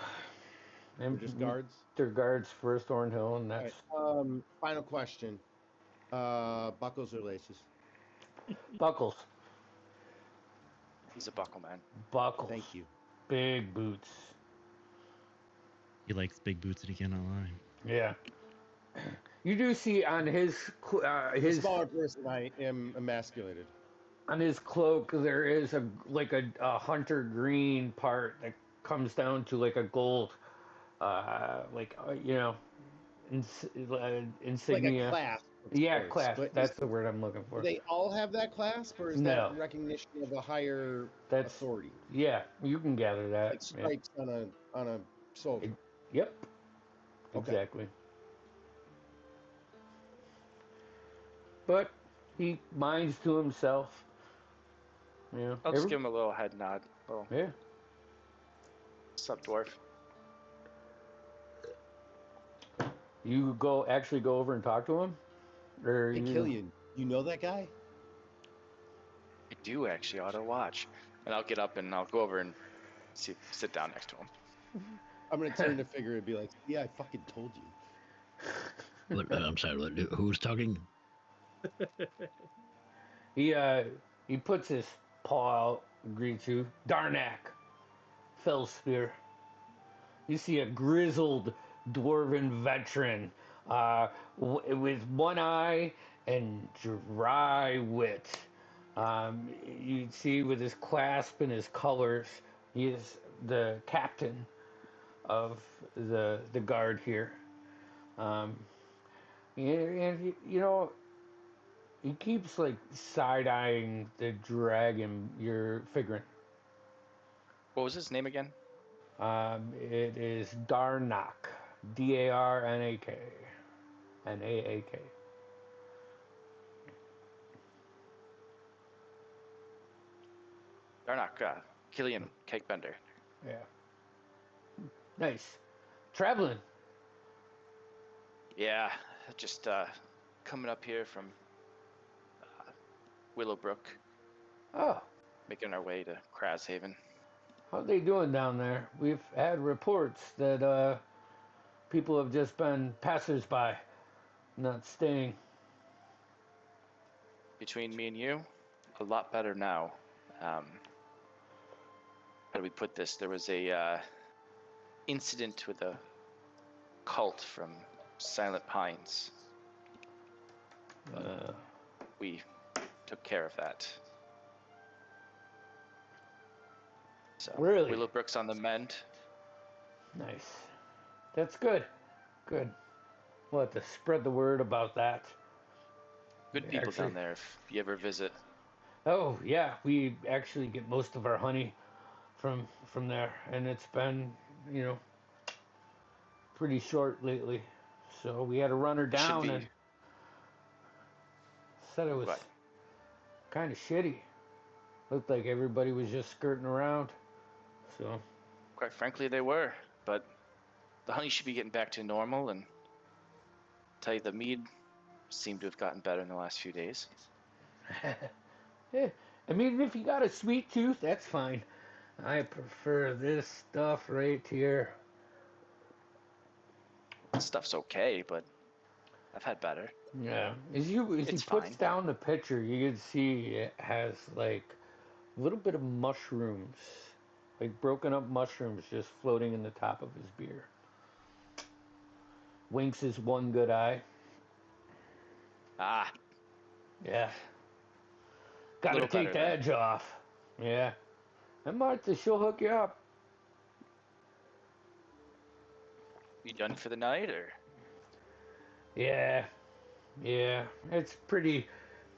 They're just guards? They're guards for Thornhill, and that's... Right. Final question. Buckles or laces? Buckles. He's a buckle man. Buckles. Thank you. Big boots. He likes big boots and he cannot lie. Yeah. You do see on his Smaller person, I am emasculated. On his cloak there is a hunter green part that comes down to like a gold, insignia. Like a clasp. Yeah, clasp. That's the word I'm looking for. Do they all have that clasp, or is No. that recognition of a higher authority? Yeah, you can gather that. Like stripes on a soldier. Yep. Okay. Exactly. But he minds to himself. I'll just give him a little head nod. Yeah. What's up, dwarf? You actually go over and talk to him? Or Hey, Killian, you know that guy? I do actually. Auto watch, and I'll get up and I'll go over and sit down next to him. I'm gonna turn to Figure and be like, "Yeah, I fucking told you." I'm sorry. Who's talking? He puts his paw out, greets you. Darnak, Fellspear. You see a grizzled dwarven veteran, with one eye and dry wit. You see with his clasp and his colors, he is the captain of the guard here. And you know, he keeps like side eyeing the dragon you're figuring. What was his name again? It is Darnak, Darnak, Naak. Darnak, Killian Cakebender. Yeah. Nice. Traveling. Yeah, just coming up here from Willowbrook, Oh, making our way to Crashaven. how they doing down there? We've had reports that people have just been passersby, not staying. Between me and you, a lot better now. How do we put this? There was a incident with a cult from Silent Pines. We took care of that. So Really? Willowbrook's on the mend. Nice. That's good. Good. We'll have to spread the word about that. Good people Actually- down there if you ever visit. Oh yeah, we actually get most of our honey from there, and it's been, you know, pretty short lately. So we had to run her down be. and said it was What? kind of shitty. Looked like everybody was just skirting around. So Quite frankly, they were. But the honey should be getting back to normal, and tell you the mead seemed to have gotten better in the last few days. yeah, I mean, if you got a sweet tooth, that's fine. I prefer this stuff right here. Stuff's okay, but I've had better. Yeah, as he It's puts fine. down the picture, you can see it has like a little bit of mushrooms, like broken up mushrooms, just floating in the top of his beer. Winks his one good eye. Ah, Yeah, gotta Little take the better, then. edge off. Yeah, and Martha, she'll hook you up. you done for the night, or? Yeah, it's pretty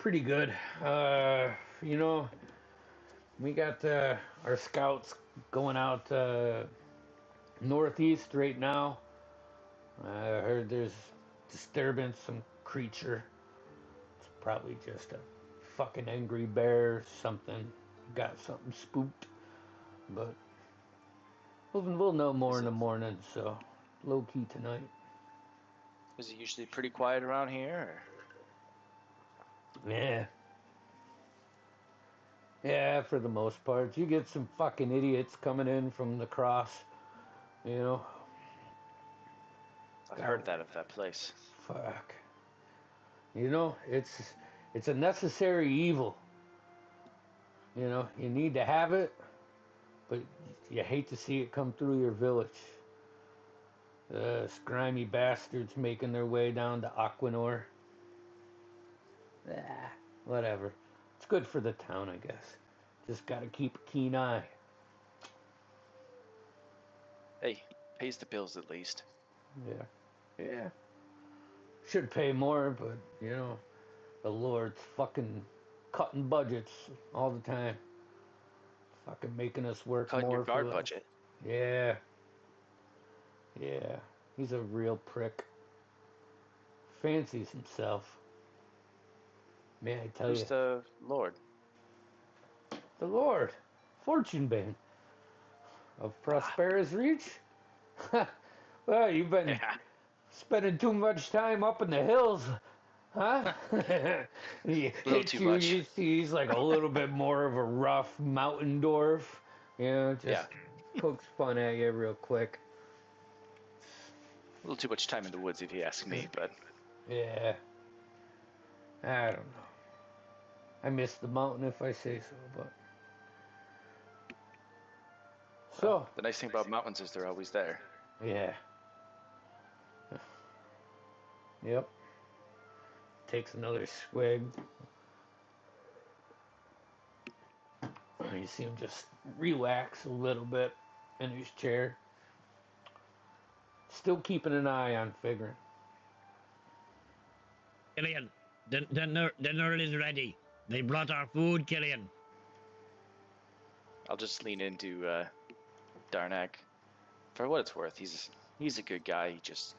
good. You know, we got our scouts going out northeast right now. I heard there's disturbance, some creature. It's probably just a fucking angry bear or something. Got something spooked. But we'll know more in the morning, so low key tonight. Is it usually pretty quiet around here, or? Yeah. Yeah, for the most part. You get some fucking idiots coming in from the cross, you know. I've heard that of that place. Fuck. You know, it's a necessary evil. You know, you need to have it, but you hate to see it come through your village. Grimy bastards making their way down to Aquanor. Whatever. It's good for the town, I guess. Just gotta keep a keen eye. Hey, pays the bills at least. Yeah. Should pay more, but, you know, the Lord's fucking cutting budgets all the time. Fucking making us work Cutting more your for guard less. budget. Yeah. He's a real prick. Fancies himself. May I tell Who's you? the Lord? The Lord. Fortune Bane. Of Prosperous Reach? Well, you've been Yeah. spending too much time up in the hills, huh? Little too much. You see he's like a little bit more of a rough mountain dwarf. You know, just pokes fun at you real quick. A little too much time in the woods, if you ask me, but Yeah. I don't know. I miss the mountain if I say so, but... So, the nice thing about mountains is they're always there. yeah. Yep. Takes another swig. And you see him just relax a little bit in his chair. Still keeping an eye on Figrin. Killian, dinner is ready. They brought our food, Killian. I'll just lean into Darnak. For what it's worth, he's a good guy. He just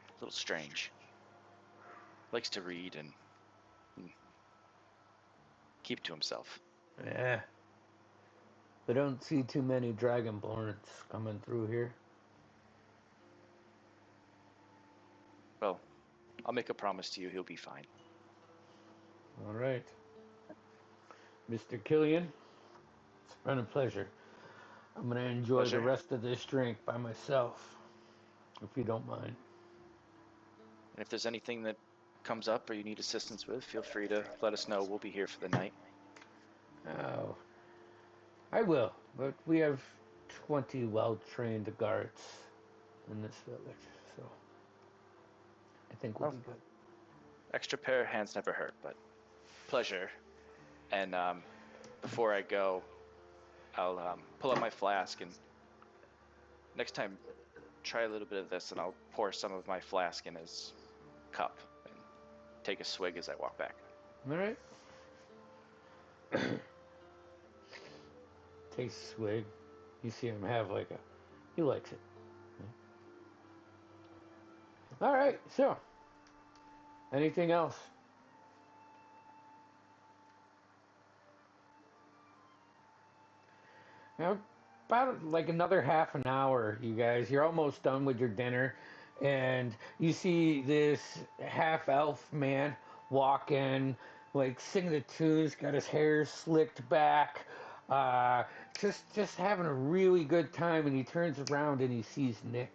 a little strange. Likes to read and keep to himself. Yeah. We don't see too many Dragonborns coming through here. Well, I'll make a promise to you. He'll be fine. All right. Mr. Killian, it's been a pleasure. I'm going to enjoy the rest of this drink by myself, if you don't mind. And if there's anything that comes up or you need assistance with, feel free to let us know. We'll be here for the night. Oh, I will, but we have 20 well-trained guards in this village, so I think we'll be good. Extra pair of hands never hurt, but pleasure. And before I go, I'll pull out my flask, and next time, try a little bit of this, and I'll pour some of my flask in his cup and take a swig as I walk back. All right. Takes a swig. You see him have he likes it. All right, so anything else? Now, about another half an hour, you guys. You're almost done with your dinner, and you see this half-elf man walk in, singing the tunes, got his hair slicked back, just having a really good time. And he turns around and he sees Nyx,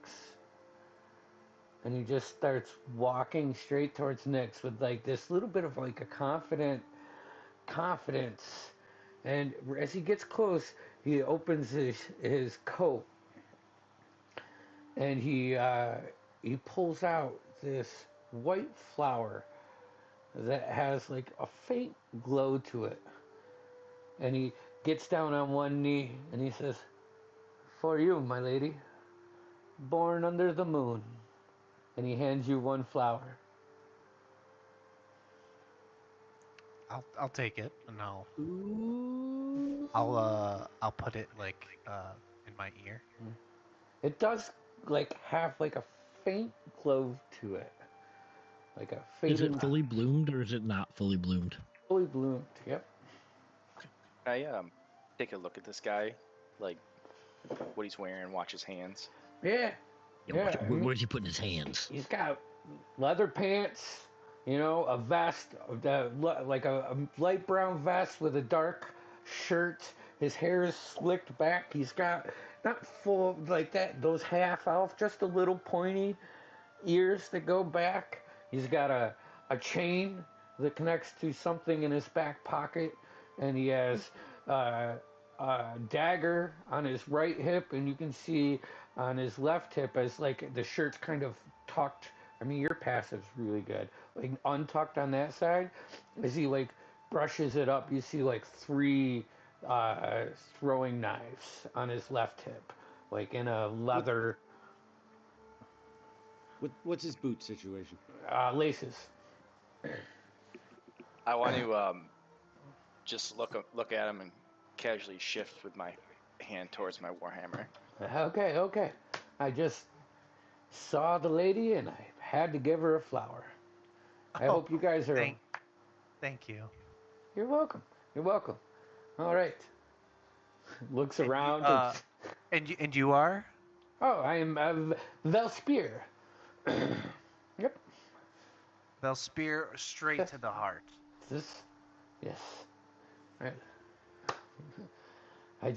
and he just starts walking straight towards Nyx with this little bit of a confidence. And as he gets close, he opens his coat, and he pulls out this white flower that has a faint glow to it. And he gets down on one knee and he says, "For you, my lady, born under the moon." And he hands you one flower. I'll take it, and I'll put it in my ear. It does have a faint glow to it, a fading. Is it fully bloomed or is it not fully bloomed? Fully bloomed. Yep. I take a look at this guy, what he's wearing, watch his hands. Yeah. Yeah. Where's he putting his hands? He's got leather pants. A vest, a light brown vest with a dark shirt. His hair is slicked back. He's got not full those half elf, just a little pointy ears that go back. He's got a chain that connects to something in his back pocket, and he has a dagger on his right hip, and you can see on his left hip as the shirt's kind of tucked. I mean, your passive's really good. Untucked on that side, as he brushes it up, you see 3 throwing knives on his left hip, in a leather. What's his boot situation? Laces. I want to just look at him and casually shift with my hand towards my warhammer. Okay. I just saw the lady and I had to give her a flower. I hope you guys are. Thank you. You're welcome. All right. Looks around. And you are? Oh, I am Velspir. Yep. Velspir, straight to the heart. Yes. Right. I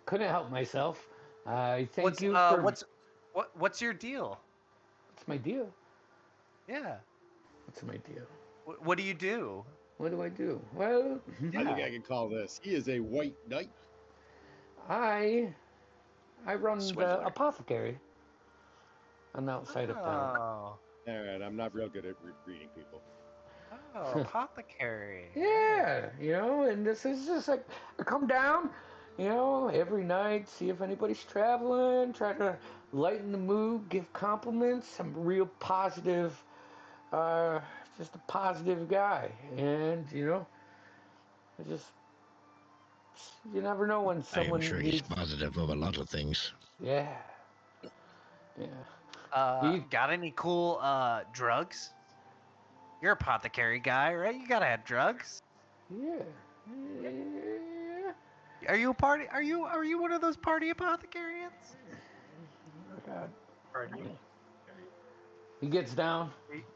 couldn't help myself. I thank you for. What's your deal? What's my deal? Yeah. What's my deal? What do you do? What do I do? Well, I think I can call this. He is a white knight. I run Swindler. the apothecary on the outside of town. All right, I'm not real good at reading people. Oh, apothecary. Yeah, and this is just like I come down, every night, see if anybody's traveling, try to lighten the mood, give compliments. I'm real positive, just a positive guy, and I just you never know when I am someone sure he's needs. positive of a lot of things. Yeah, yeah. Got any cool drugs? You're a apothecary guy, right? You gotta have drugs. Yeah. Are you one of those party apothecarians? Oh, God. Pardon? He gets down.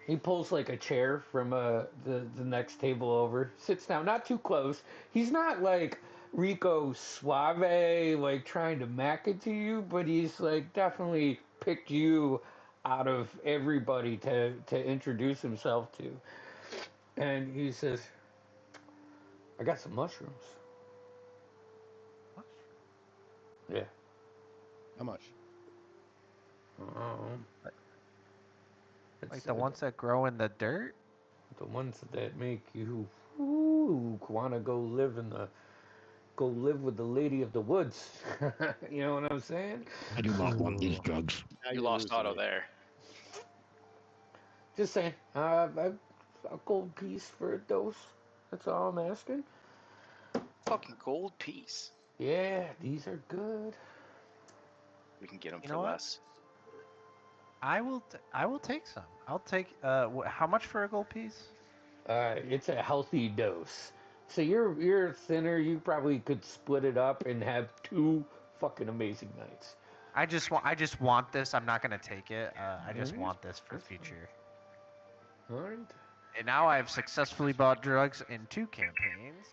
He pulls like a chair from the next table over. Sits down, not too close. He's not like Rico Suave, like trying to mack it to you, but he's like definitely picked you out of everybody to introduce himself to. And he says, "I got some mushrooms." Yeah. How much? Like the ones that grow in the dirt? The ones that make you want to go live with the lady of the woods. You know what I'm saying? I do not want these drugs. Now You you're lost losing Otto me. there. Just saying. A gold piece for a dose. That's all I'm asking. Fucking gold piece. Yeah, these are good. We can get them You for know what? less. I will take some. I'll take how much for a gold piece? It's a healthy dose. So you're thinner. You probably could split it up and have 2 fucking amazing nights. I just want this. I'm not gonna take it. I just Alright, want this for that's fine. future. All right. And now I've successfully bought drugs in 2 campaigns.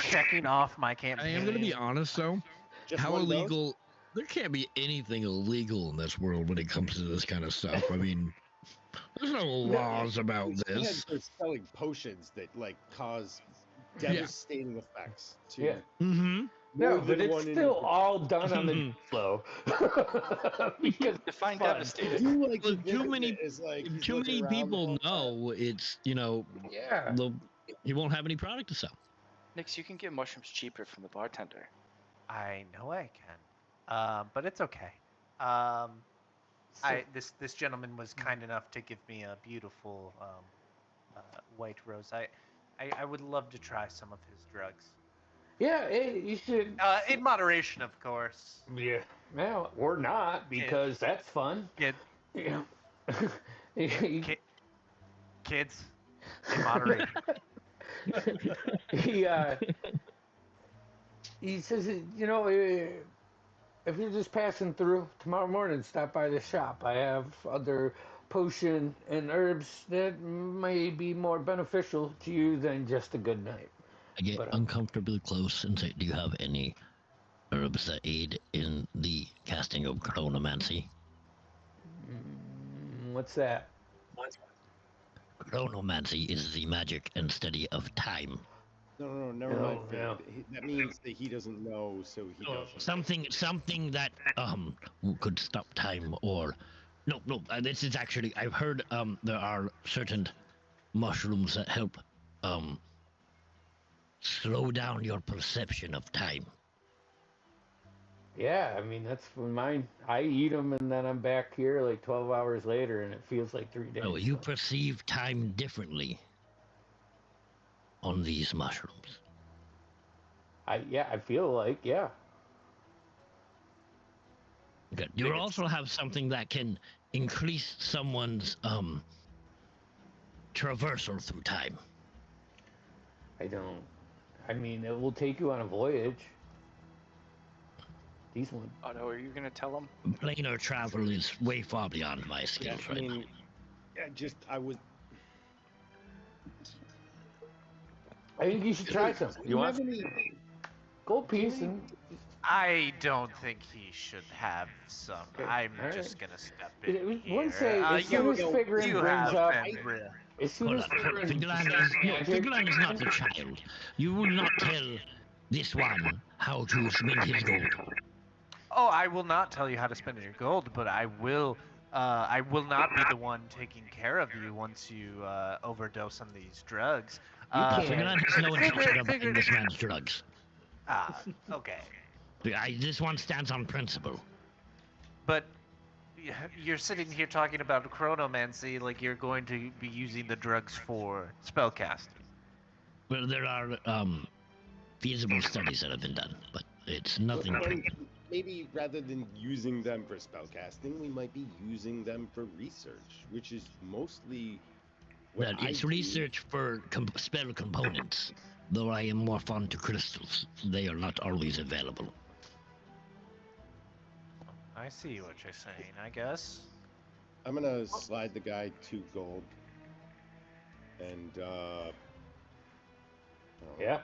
Checking off my campaign. I am going to be honest, though. Just How one dose? illegal? There can't be anything illegal in this world when it comes to this kind of stuff. I mean, there's no laws about this. They're selling potions that like cause devastating effects to Yeah. Mm-hmm. No, more but than it's one still individual. all done on the flow. Because Define fun. devastated. You like Well, to too think many- of it as, like, he's Too looking many around the people whole time. know it's, Yeah. he won't have any product to sell. Nix, you can get mushrooms cheaper from the bartender. I know I can, but it's okay. This gentleman was kind enough to give me a beautiful white rose. I would love to try some of his drugs. Yeah, you should. In moderation, of course. Yeah. Well, or not, because that's fun. Kid, Yeah. kids, in moderation. He says, if you're just passing through tomorrow morning, stop by the shop. I have other potion and herbs that may be more beneficial to you than just a good night. I get But, uncomfortably close and say, do you have any herbs that aid in the casting of chronomancy? What's that? Chronomancy is the magic and study of time. No, never No, mind. no. That means that he doesn't know, so he doesn't. Something that could stop time, or no. This is actually, I've heard there are certain mushrooms that help slow down your perception of time. Yeah, I mean, that's when mine. I eat them and then I'm back here like 12 hours later and it feels like 3 days. Oh, you perceive time differently on these mushrooms. I feel like, yeah. Good. You also have something that can increase someone's traversal through time. I mean, it will take you on a voyage. These ones. Otto, are you gonna tell him? Planar travel is way far beyond my skills I right mean, now. I would. I think you should try some. You want have any? gold piece and I don't think he should have some. Okay, I'm all just right. gonna step in here. One say, as soon as Figurin you brings have up, been real. as soon Hold as on. Figurin Figuran is not a child. You will not tell this one how to spend his gold. Oh, I will not tell you how to spend your gold, but I will not be the one taking care of you once you overdose on these drugs. Figurant has no intention of buying this man's drugs. Okay. This one stands on principle. But you're sitting here talking about chronomancy like you're going to be using the drugs for spellcasting. Well, there are feasible studies that have been done, but it's nothing. Maybe rather than using them for spellcasting, we might be using them for research, which is mostly what It's research for spell components. Though I am more fond to crystals, they are not always available. I see what you're saying, I guess. I'm gonna slide the guy 2 gold, and Yeah.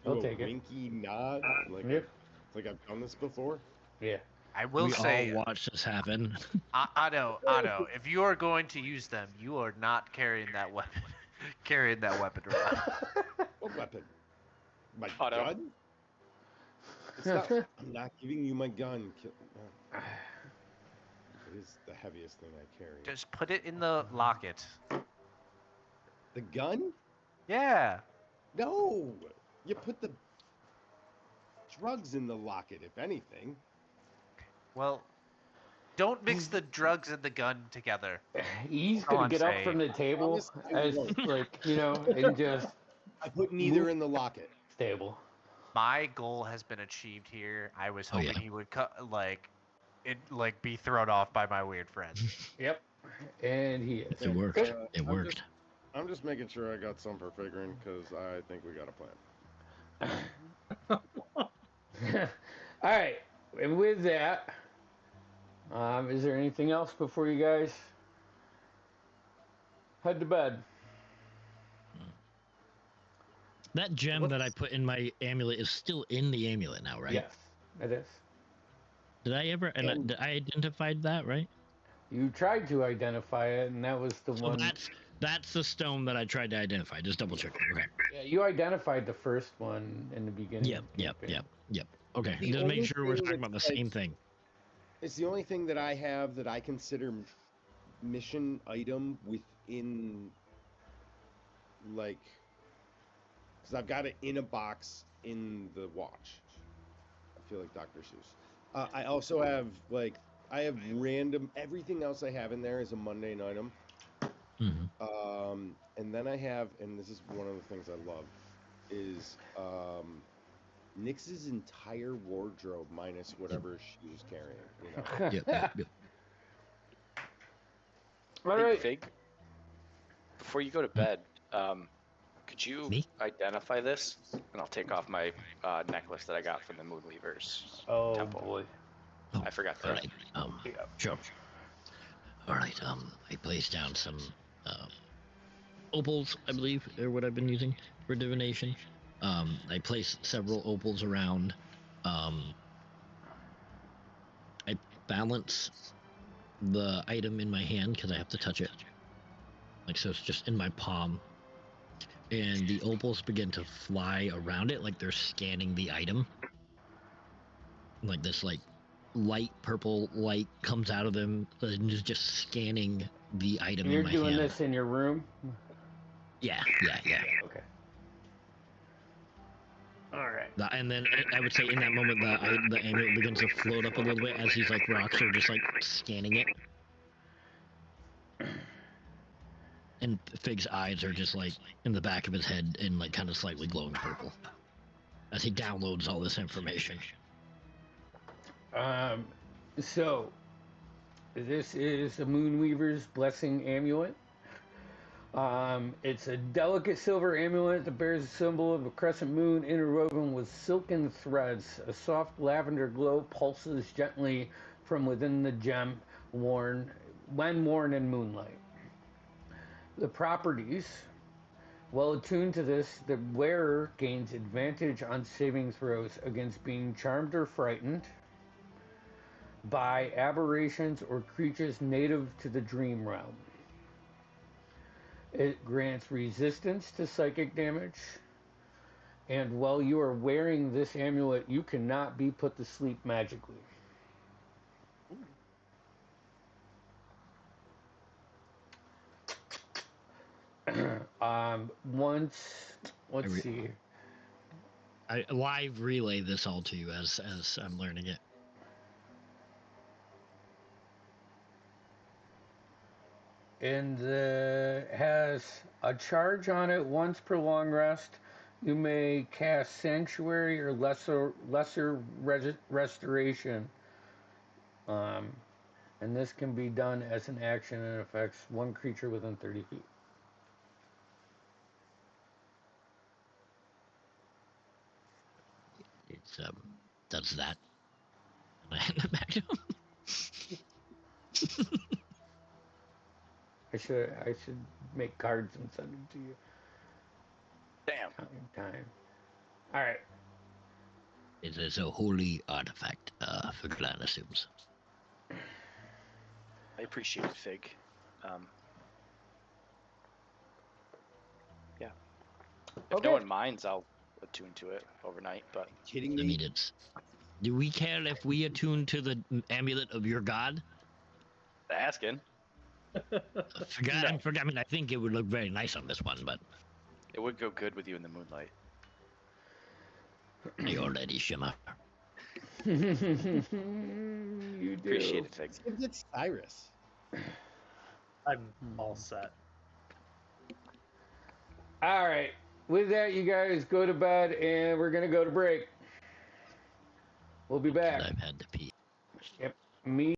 I'll take it. winky nod, like Yep. like I've done this before. Yeah. I will We say, all watched this happen. Otto, if you are going to use them, you are not carrying that weapon, around. What weapon? My Otto. gun? It's not, I'm not giving you my gun. It is the heaviest thing I carry. Just put it in the locket. The gun? Yeah. No! You put the drugs in the locket, if anything. Well, don't mix the drugs and the gun together. He's All gonna I'm get up saying. from the table Honest, I as won't. and just I put neither in the locket. stable. My goal has been achieved here. I was Oh, hoping yeah. he would be thrown off by my weird friend. Yep. And he is. It worked. It worked. I'm just making sure I got some for figuring, because I think we got a plan. All right. And with that, is there anything else before you guys head to bed? That gem that I put in my amulet is still in the amulet now, right? Yes, it is. Did I ever? And I identified that, right? You tried to identify it, and that was the So one. that's the stone that I tried to identify. Just double check. Okay. Yeah, you identified the first one in the beginning. Yep. Okay. The Just only make sure we're thing talking about the that's same thing. It's the only thing that I have that I consider mission item within, like, because I've got it in a box in the watch. I feel like Dr. Seuss. I also have, I have random, everything else I have in there is a mundane item. Mm-hmm. And then I have, and this is one of the things I love, is Nyx's entire wardrobe minus whatever she was carrying. You know? Yep. All Hey, right. Fig, before you go to bed, could you Me? identify this? And I'll take off my necklace that I got from the Moonweaver's Oh temple. boy. I forgot All that. right. Sure. All right. I placed down some opals, I believe, are what I've been using for divination. I placed several opals around. I balance the item in my hand because I have to touch it. Like, so it's just in my palm. And the opals begin to fly around it like they're scanning the item. Like this, like, light purple light comes out of them and is just scanning the item You're in my doing hand. this in your room? Yeah. Okay. All right. And then I would say in that moment the amulet begins to float up a little bit as these like rocks are just like scanning it. And Fig's eyes are just like in the back of his head and like kind of slightly glowing purple as he downloads all this information. So this is the Moonweaver's Blessing Amulet. It's a delicate silver amulet that bears a symbol of a crescent moon interwoven with silken threads. A soft lavender glow pulses gently from within the gem when worn in moonlight. The properties: well attuned to this, the wearer gains advantage on saving throws against being charmed or frightened by aberrations or creatures native to the dream realm. It grants resistance to psychic damage, and while you are wearing this amulet, you cannot be put to sleep magically. Once, let's re- see. I live relay this all to you as I'm learning it. And has a charge on it once per long rest. You may cast Sanctuary or lesser restoration. And this can be done as an action and affects one creature within 30 feet. It's does that. And I hand it back to him. I should make cards and send them to you. Damn. Time. All right. It is a holy artifact, Figlan assumes. I appreciate it, Fig. Yeah. If no one minds, I'll attune to it overnight. But Kidding I me? mean, do we care if we attune to the amulet of your god? asking. I mean, I think it would look very nice on this one, but It would go good with you in the moonlight. I already shimmer. You do. Appreciate it, Fig. Give it Cyrus. I'm all set. All right. With that, you guys go to bed, and we're gonna go to break. We'll be back. I've had to pee. Yep. Me.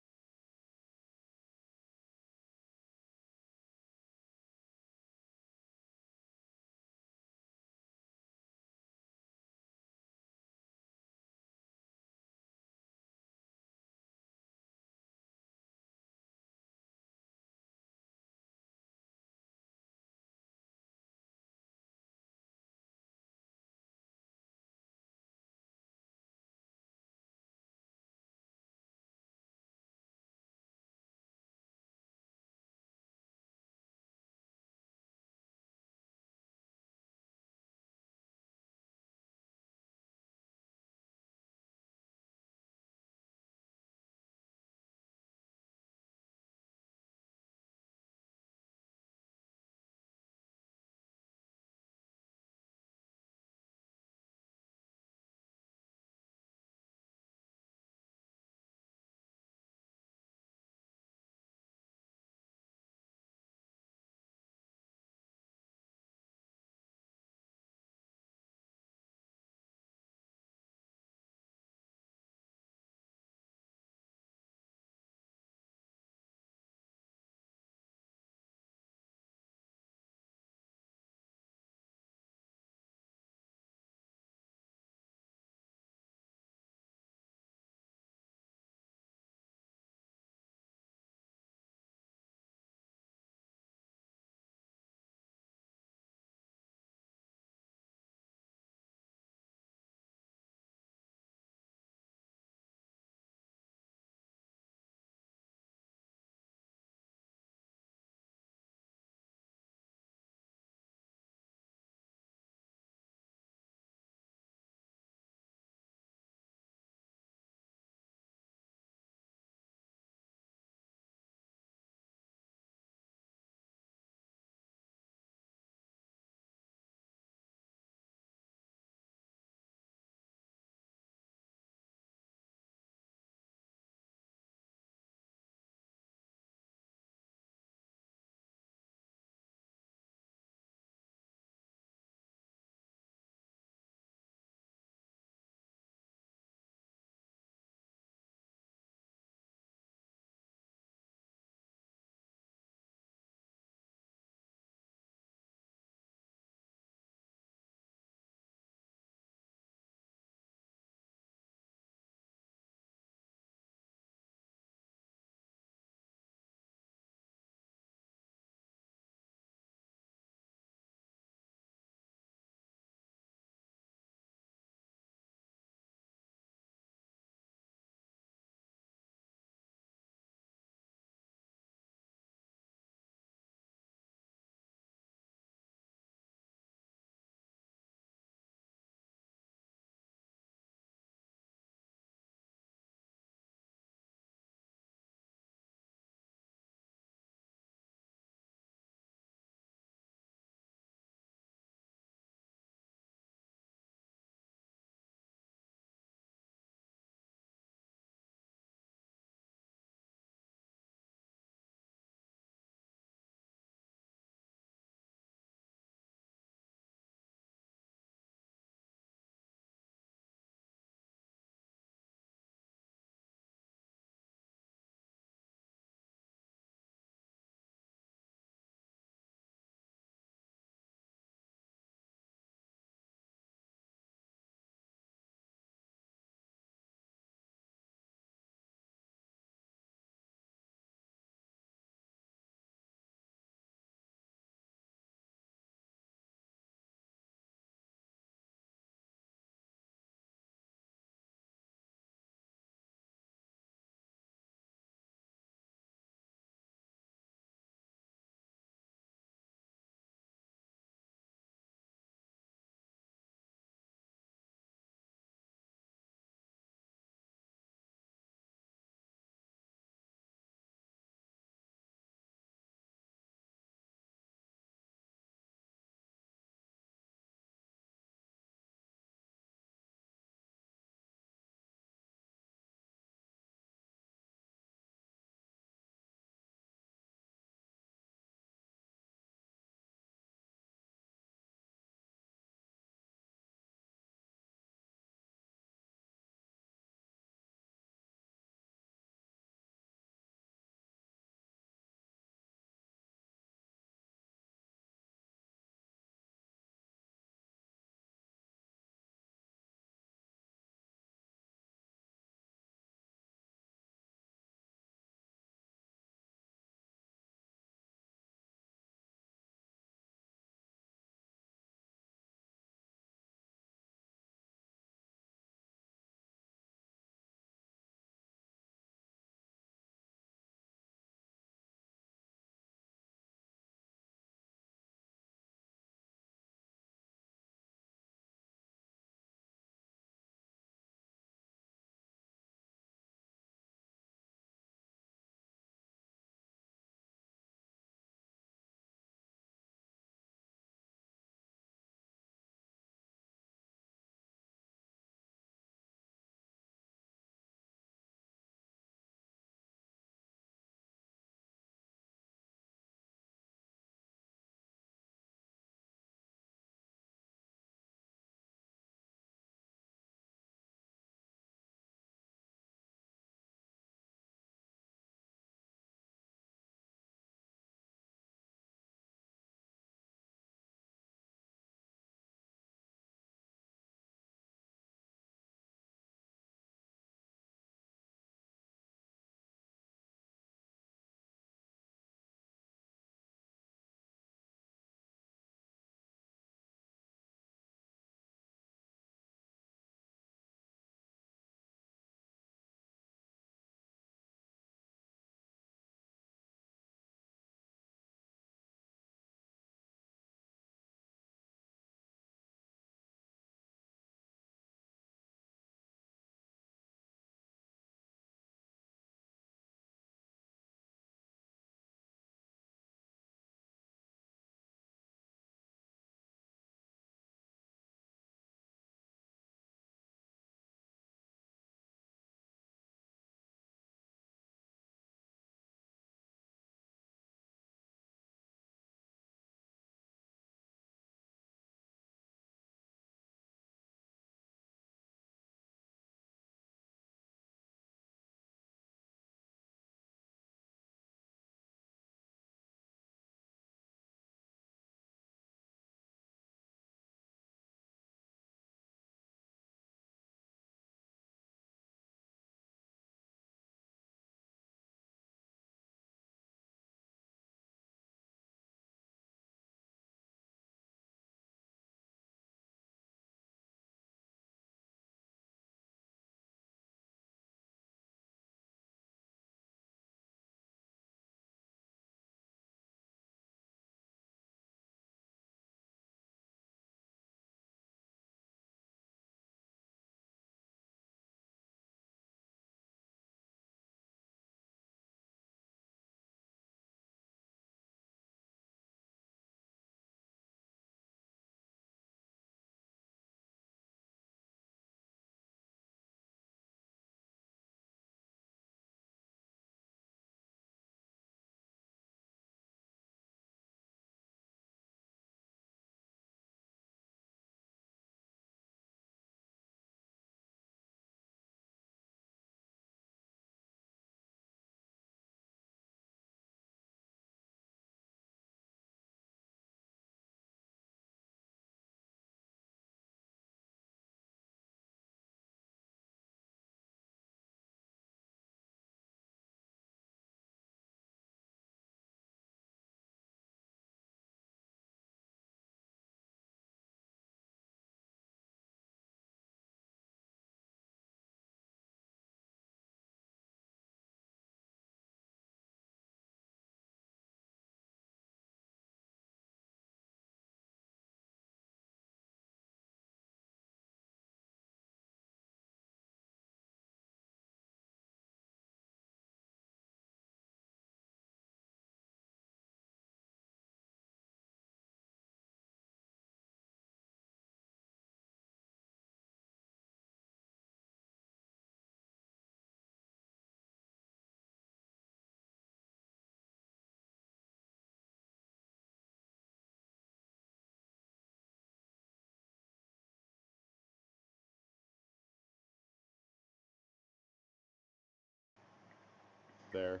there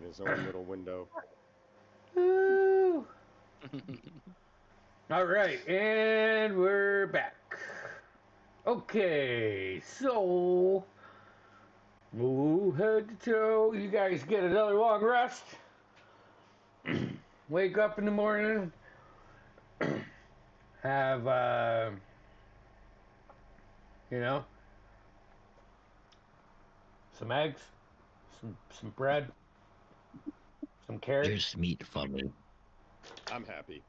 in his own little window. Woo. All right, and we're back. Okay, so head to toe. You guys get another long rest. Wake up in the morning. Have some eggs, some bread, some carrots. Here's meat for me. I'm happy.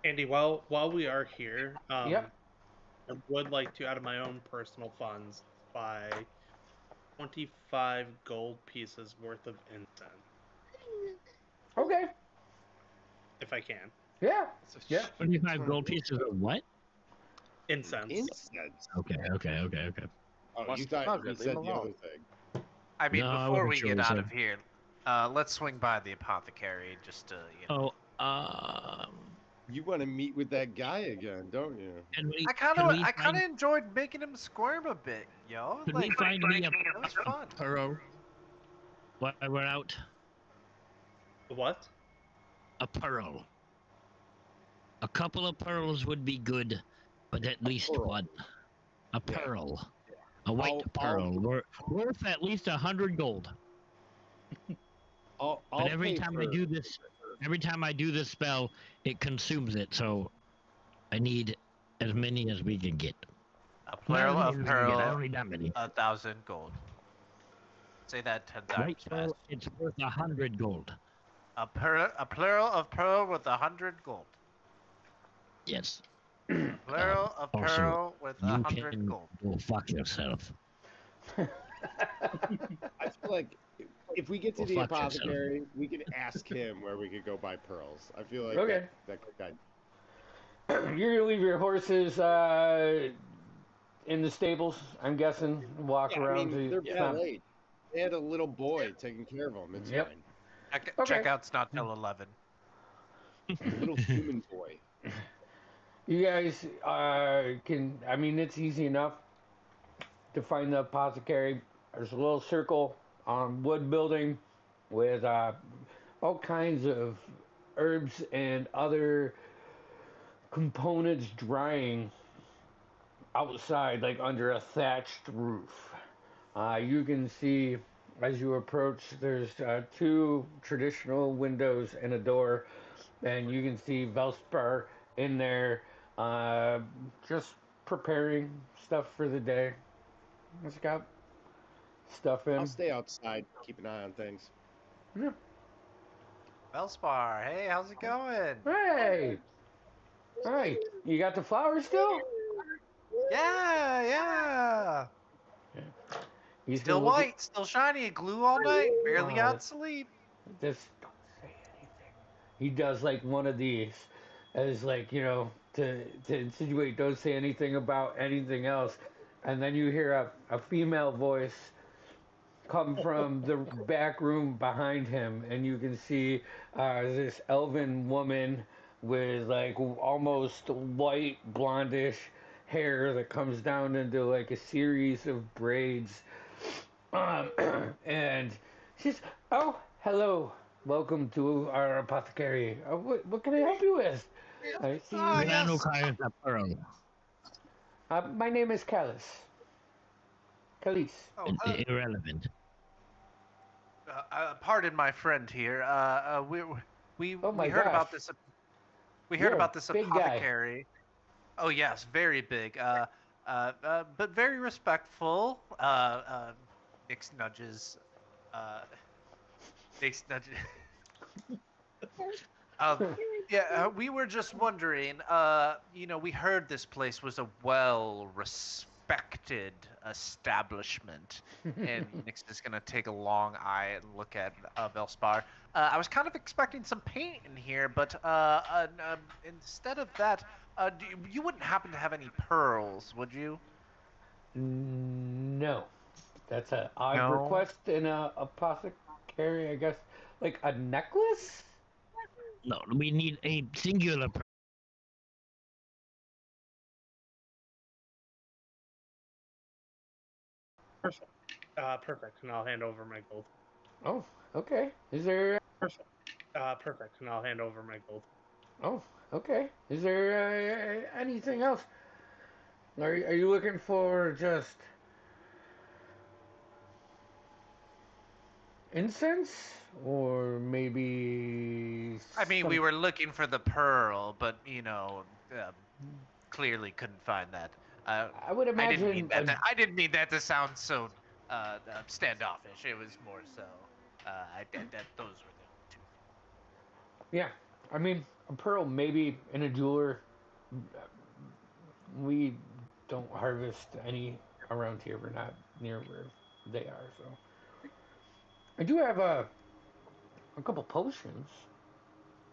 Andy, while we are here, Yep. I would like to, out of my own personal funds, buy 25 gold pieces worth of incense, Okay. if I can. Yeah. Yeah. 25 gold pieces of what? Incense. Incense. Okay. Oh, Wants you to thought hug you it, leave said him the other alone. thing. I mean, No, I before wasn't we sure get what out you of here, let's swing by the apothecary just to, Oh, You want to meet with that guy again, don't you? can we? I kind of enjoyed making him squirm a bit, yo. Could we find me it was fun. a pearl while we're out? What? A pearl. A couple of pearls would be good, but at least pearl. one. A Yeah. pearl. A white I'll- pearl. Worth at least 100 gold. I'll But every pay time for, I do this spell, it consumes it. So I need as many as we can get. A plural Not of as many as we can get, I pearl, don't need that many. 1,000 gold. Say that 10 times White pearl, fast. it's worth 100 gold. A plural of pearl with 100 gold. Yes. Plural of also, pearl with You 100 can gold. go fuck yourself. I feel like if we get to Well, the fuck yourself. apothecary, we can ask him where we could go buy pearls. I feel like Okay. that guy. You're gonna leave your horses in the stables, I'm guessing. Walk Yeah, I around mean, to they're stop. late. They had a little boy taking care of them. It's Yep. fine. Okay. Checkout's not till 11. A little human boy. You guys can. I mean, it's easy enough to find the apothecary. There's a little circle on wood building with all kinds of herbs and other components drying outside, like under a thatched roof. You can see as you approach, there's two traditional windows and a door, and you can see Velspar in there just preparing stuff for the day. It's got stuff in. I'll stay outside, keep an eye on things. Yeah. Velspar, hey, how's it going? Hey! Hey, you got the flowers still? Yeah. He's Still gonna look white, still shiny, glue all night, barely Oh. got sleep. Just don't say anything. He does like one of these as like, to insinuate, don't say anything about anything else. And then you hear a female voice come from the back room behind him, and you can see this elven woman with like almost white blondish hair that comes down into like a series of braids. And she's, oh, hello, welcome to our apothecary. What can I help you with? I see Ah, you. yes. A pearl. My name is Callus. Calise. Oh, Irrelevant. pardon my friend here. We Oh my heard about gosh. this. We heard You're a about this big guy. apothecary. Oh yes, very big. But very respectful. Nix nudges. Nix nudges. We were just wondering. We heard this place was a well-respected establishment, and Nix is gonna take a long eye and look at Velspar. I was kind of expecting some paint in here, but instead of that, you wouldn't happen to have any pearls, would you? No. That's an odd No. request in a apothecary, I guess. Like a necklace? No, we need a singular pearl. Perfect, and I'll hand over my gold. Oh, okay. Is there? Perfect, and I'll hand over my gold. Oh, okay. Is there anything else? Are you looking for just incense, or maybe? I mean, we were looking for the pearl, but clearly couldn't find that. I would I didn't imagine. mean that. I didn't mean that to sound so standoffish. It was more so. Those were the two. Yeah, I mean a pearl maybe in a jeweler. We don't harvest any around here. We're not near where they are, so I do have a couple potions.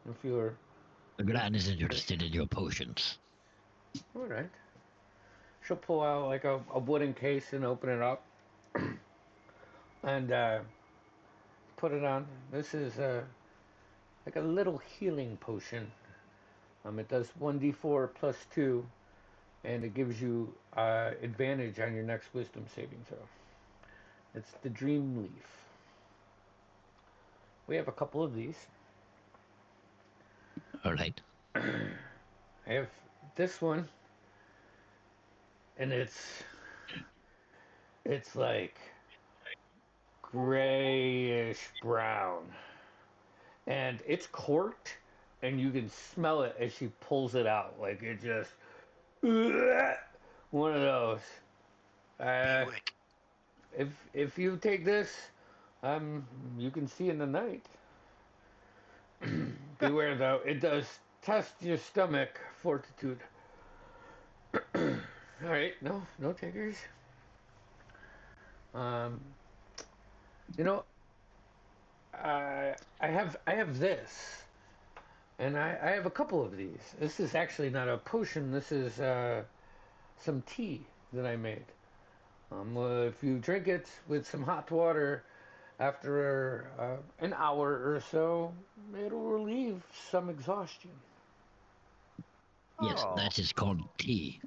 If you're The Gran is interested in your potions. all right, she'll pull out like a wooden case and open it up and put it on. This is like a little healing potion. It does 1d4 plus 2, and it gives you advantage on your next wisdom saving throw. It's the Dream Leaf. We have a couple of these. All right. I have this one, and it's like grayish brown, and it's corked, and you can smell it as she pulls it out. Like it just one of those. If you take this, you can see in the night. Beware though, it does test your stomach fortitude. All right, no takers. Um, you know, I have this, and I have a couple of these. This is actually not a potion. This is some tea that I made. If you drink it with some hot water after an hour or so, it'll relieve some exhaustion. Yes, that is called tea.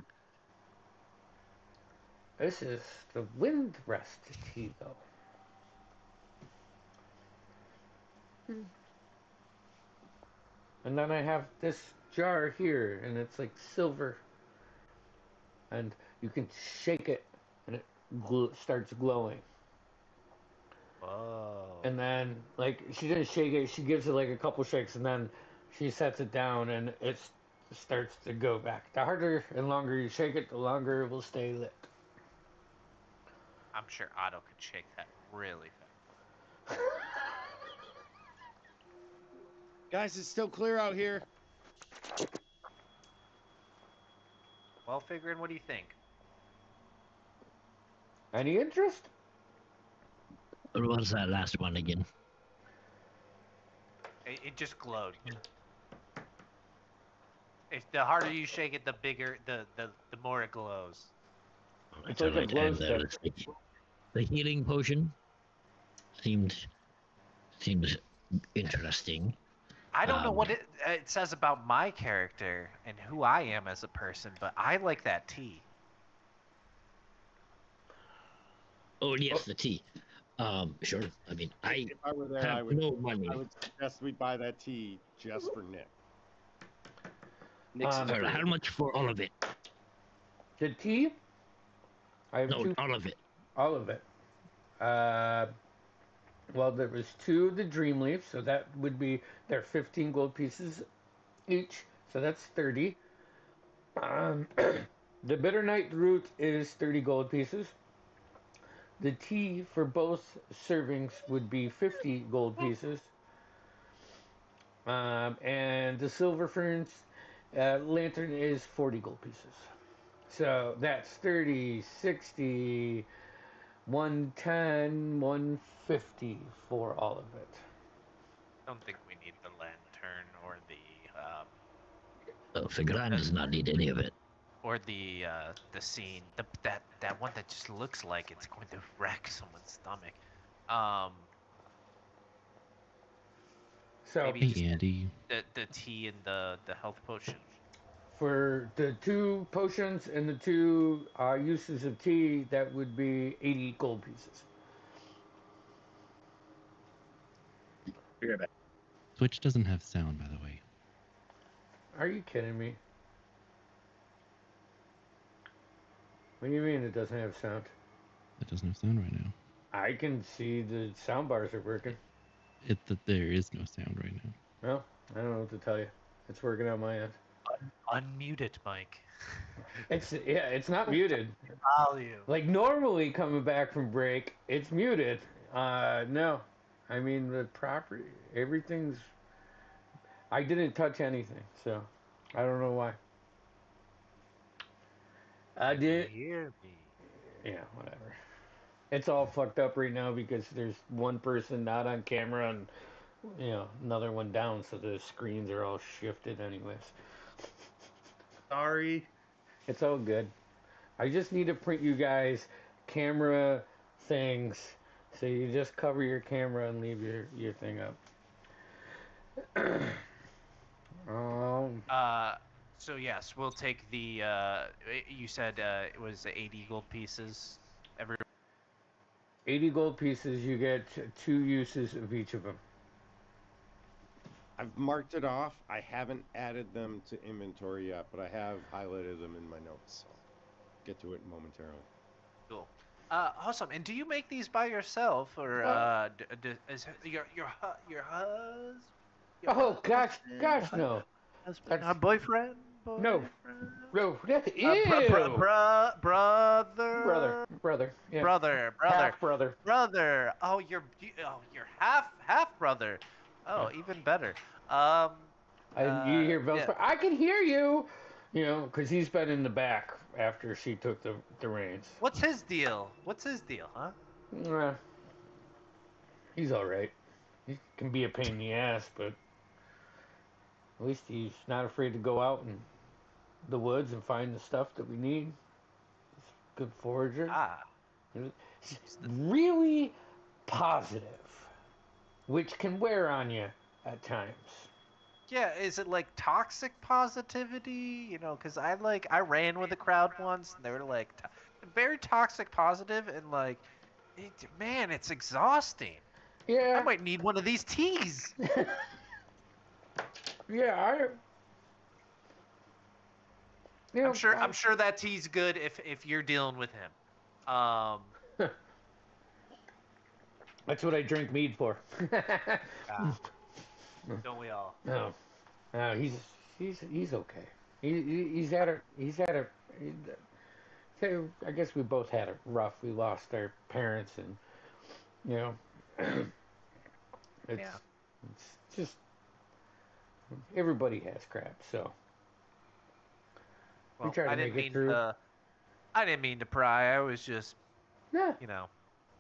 This is the wind rest tea, though. And then I have this jar here, and it's like silver. And you can shake it, and it starts glowing. Whoa. And then, like, she didn't shake it, she gives it like a couple shakes, and then she sets it down, and it starts to go back. The harder and longer you shake it, the longer it will stay lit. I'm sure Otto could shake that really fast. Guys, it's still clear out here. Well, Figurin, what do you think? Any interest? What was that last one again? It just glowed. If the harder you shake it, the bigger, the more it glows. It's like a glow stick. The healing potion seemed interesting. I don't know what it says about my character and who I am as a person, but I like that tea. Oh yes, the tea. Sure. I mean, If I were there, have no money. I would suggest we buy that tea just for Nick. How much for all of it? The tea? I have two. All of it. All of it. Well, there was 2 of the Dream Leaf, so that would be, they're 15 gold pieces each, so that's 30. The Bitter Night root is 30 gold pieces. The tea for both servings would be 50 gold pieces. And the Silver Ferns lantern is 40 gold pieces. So that's 30, 60, 110, 150 for all of it. I don't think we need the lantern or the Figuran does not need any of it. or the scene. That one that just looks like it's going to wreck someone's stomach. So maybe just Andy. the tea and the health potion. for the 2 potions and the 2 uses of tea, that would be 80 gold pieces. Twitch doesn't have sound, by the way. Are you kidding me? What do you mean it doesn't have sound? It doesn't have sound right now. I can see the sound bars are working. There is no sound right now. Well, I don't know what to tell you. It's working on my end. Unmute it, Mike. It's not muted. Volume. Like normally coming back from break, it's muted. No. I mean the property, everything's. I didn't touch anything, so I don't know why. I did. Hear me. Yeah, whatever. It's all fucked up right now because there's one person not on camera and another one down, so the screens are all shifted anyways. Sorry. It's all good. I just need to print you guys camera things, so you just cover your camera and leave your thing up. So yes, we'll take the. You said it was 80 gold pieces. 80 gold pieces. You get 2 uses of each of them. I've marked it off. I haven't added them to inventory yet, but I have highlighted them in my notes. So get to it momentarily. Cool. Awesome. And do you make these by yourself, or is your husband? Oh gosh, no. Husband, boyfriend? No. Ew. Brother. Yeah. Brother. Half brother. Brother. Oh, you're half brother. Oh, even better. You hear Bill's. yeah. I can hear you. Because he's been in the back after she took the reins. What's his deal, huh? He's all right. He can be a pain in the ass, but at least he's not afraid to go out in the woods and find the stuff that we need. He's a good forager. He's really positive, which can wear on you at times. Yeah, is it like toxic positivity? Because I ran with a crowd once, and they were like very toxic positive, and man, it's exhausting. Yeah. I might need one of these teas. Yeah, I'm sure that tea's good if you're dealing with him. That's what I drink mead for. Don't we all? No, he's okay. I guess we both had it rough. We lost our parents, and it's just everybody has crap. So Well, we try to make it through. I didn't mean to pry. I was just, Yeah.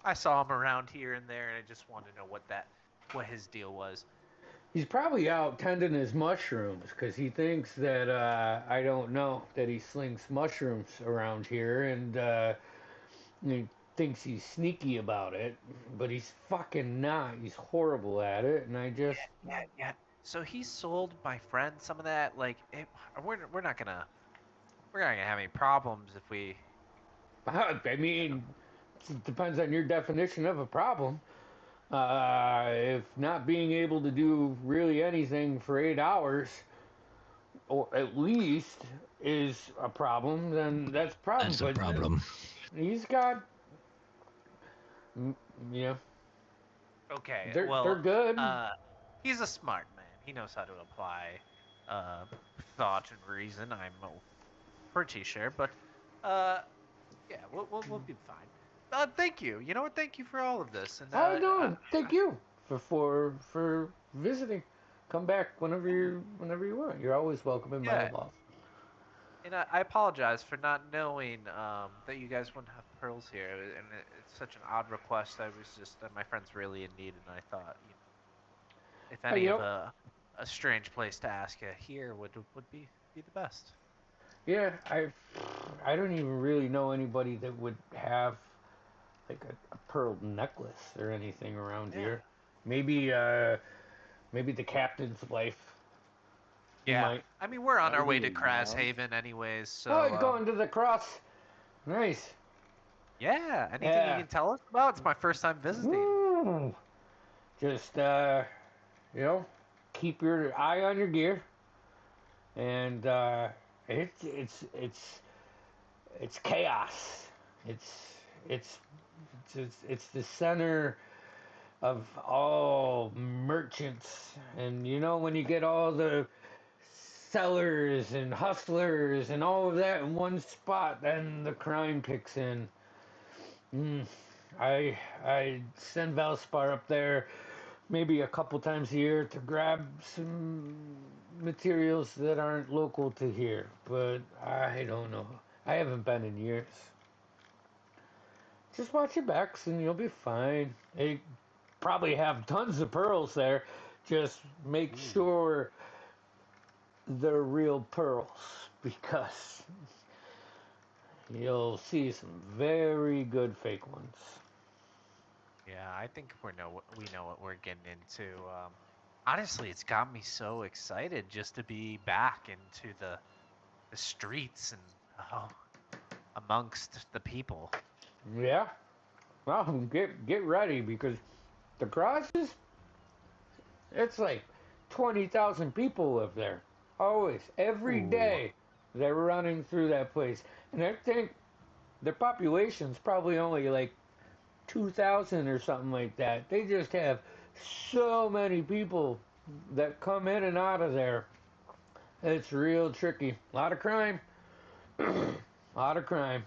I saw him around here and there, and I just wanted to know what his deal was. He's probably out tending his mushrooms because he thinks that I don't know that he slings mushrooms around here, and he thinks he's sneaky about it, but he's fucking not. He's horrible at it, and I just Yeah. So he sold my friend some of that. We're not gonna have any problems if we. I mean, it depends on your definition of a problem. If not being able to do really anything for 8 hours, or at least, is a problem, then that's a problem. That's a problem. He's got, Okay. they're good. He's a smart man. He knows how to apply thought and reason. I'm pretty sure, but yeah, we'll be fine. Thank you. You know what? Thank you for all of this. And no, thank you for visiting. Come back whenever you want. You're always welcome in my loft. And I apologize for not knowing that you guys wouldn't have pearls here. And it's such an odd request. I was just my friend's really in need, and I thought, if any of a strange place to ask you here would be the best. Yeah, I don't even really know anybody that would have like a pearl necklace or anything around here. Maybe the captain's wife. Yeah, I mean we're on our way to Crashaven anyways. So going to the cross. Nice. Yeah. Anything you can tell us about? It's my first time visiting. Just you know, keep your eye on your gear, and it's chaos. It's it's the center of all merchants, and you know when you get all the sellers and hustlers and all of that in one spot, then the crime kicks in. Mm, I send Valspar up there maybe a couple times a year to grab some materials that aren't local to here, but I don't know. I haven't been in years. Just watch your backs and you'll be fine. They probably have tons of pearls there. Just make sure they're real pearls because you'll see some very good fake ones. Yeah, I think we know what we're getting into. Honestly, it's got me so excited just to be back into the streets and amongst the people. Yeah. Well, get ready because the crosses, it's like 20,000 people live there. Always, every day, they're running through that place. And I think their population's probably only like 2,000 or something like that. They just have so many people that come in and out of there. It's real tricky. A lot of crime. A lot of crime.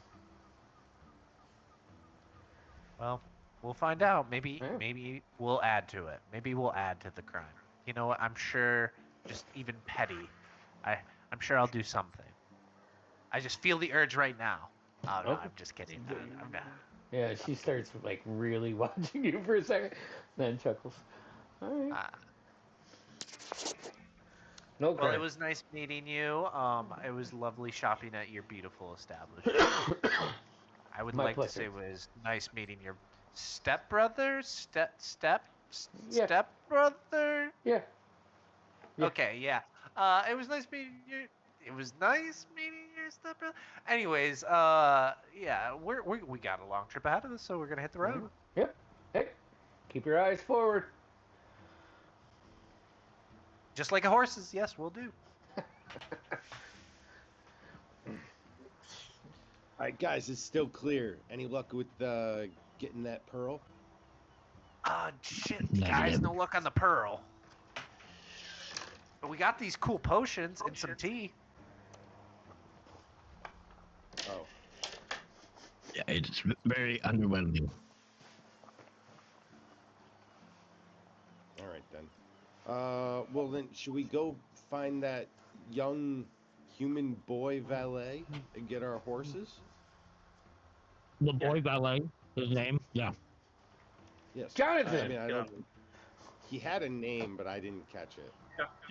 Well, we'll find out. Maybe Yeah. maybe we'll add to it. Maybe we'll add to the crime. You know what? I'm sure just even petty. I'm sure I'll do something. I just feel the urge right now. Oh no, Okay. I'm just kidding. I'm not. Yeah, she starts like really watching you for a second, then chuckles. All right. No Well, crime. it was nice meeting you. It was lovely shopping at your beautiful establishment. I would My like to pleasure. say it was nice meeting your stepbrother, Yeah. stepbrother. Yeah. Yeah. Okay, yeah. It was nice meeting you. It was nice meeting your stepbrother. Anyways, yeah, we got a long trip ahead of us, so we're gonna hit the road. Yep. Hey, keep your eyes forward. Just like a horse's. Yes, we'll do. All right, guys, it's still clear. Any luck with getting that pearl? Shit, Negative. guys, no luck on the pearl. But we got these cool potions and some tea. Oh, Yeah, it's very underwhelming. all right then. Well then, should we go find that young human boy valet and get our horses? The boy valet, his name? Yeah. Yes. Jonathan! I mean, I don't. He had a name, but I didn't catch it.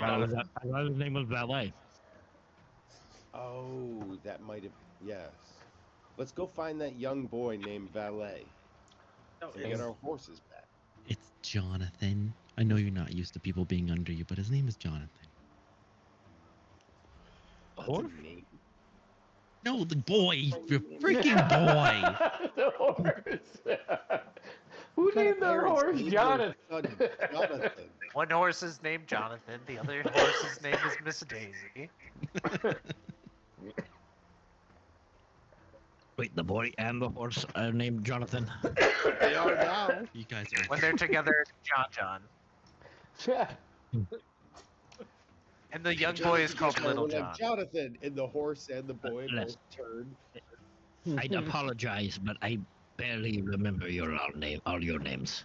I thought his name was valet. Oh, that might have. Yes. Let's go find that young boy named Valet No, and get our horses back. It's Jonathan. I know you're not used to people being under you, but his name is Jonathan. That's Horse? a name. No, the boy, the freaking boy. The horse. Who What kind named of their parents horse name their Jonathan? son Jonathan. One horse is named Jonathan. The other horse's name is Miss Daisy. Wait, the boy and the horse are named Jonathan. They are now. You guys are. When they're together, it's John. Yeah. And the young boy is called Little When John. Jonathan and the horse and the boy both turn. I'd apologize, but I barely remember all your names.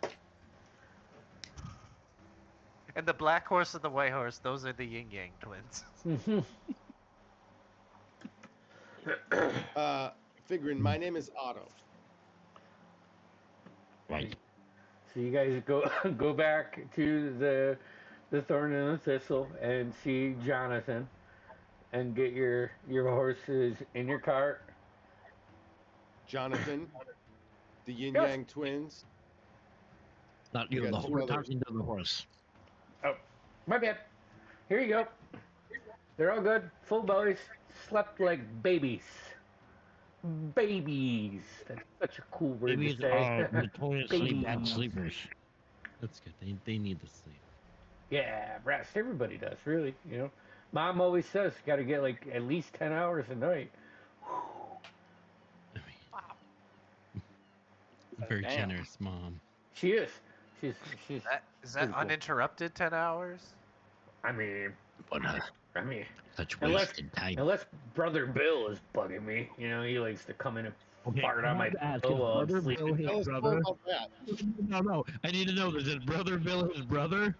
And the black horse and the white horse, those are the yin yang twins. Figuring my name is Otto. Right. So you guys go back to the Thorn and the Thistle and see Jonathan and get your horses in your cart. Jonathan, the Yin Yes. Yang twins. Not We you, got the two horse. others. Talking to the horse. Oh, my bad. Here you go. They're all good. Full bellies. Slept like babies. Babies. That's such a cool word Babies to say. are notoriously bad Babies. sleepers. That's good. They need the sleep. Yeah, rest. Everybody does, really. You know, Mom always says got to get like at least 10 hours a night. I mean, very Damn. generous mom. She is. She's. Is that pretty cool. uninterrupted 10 hours? I mean, But I mean, such unless wasted time. unless Brother Bill is bugging me, you know, he likes to come in and fart on my ask, pillow is while I'm Brother sleeping. Bill Tell his us more brother? about that. No. I need to know, is it Brother Bill his brother?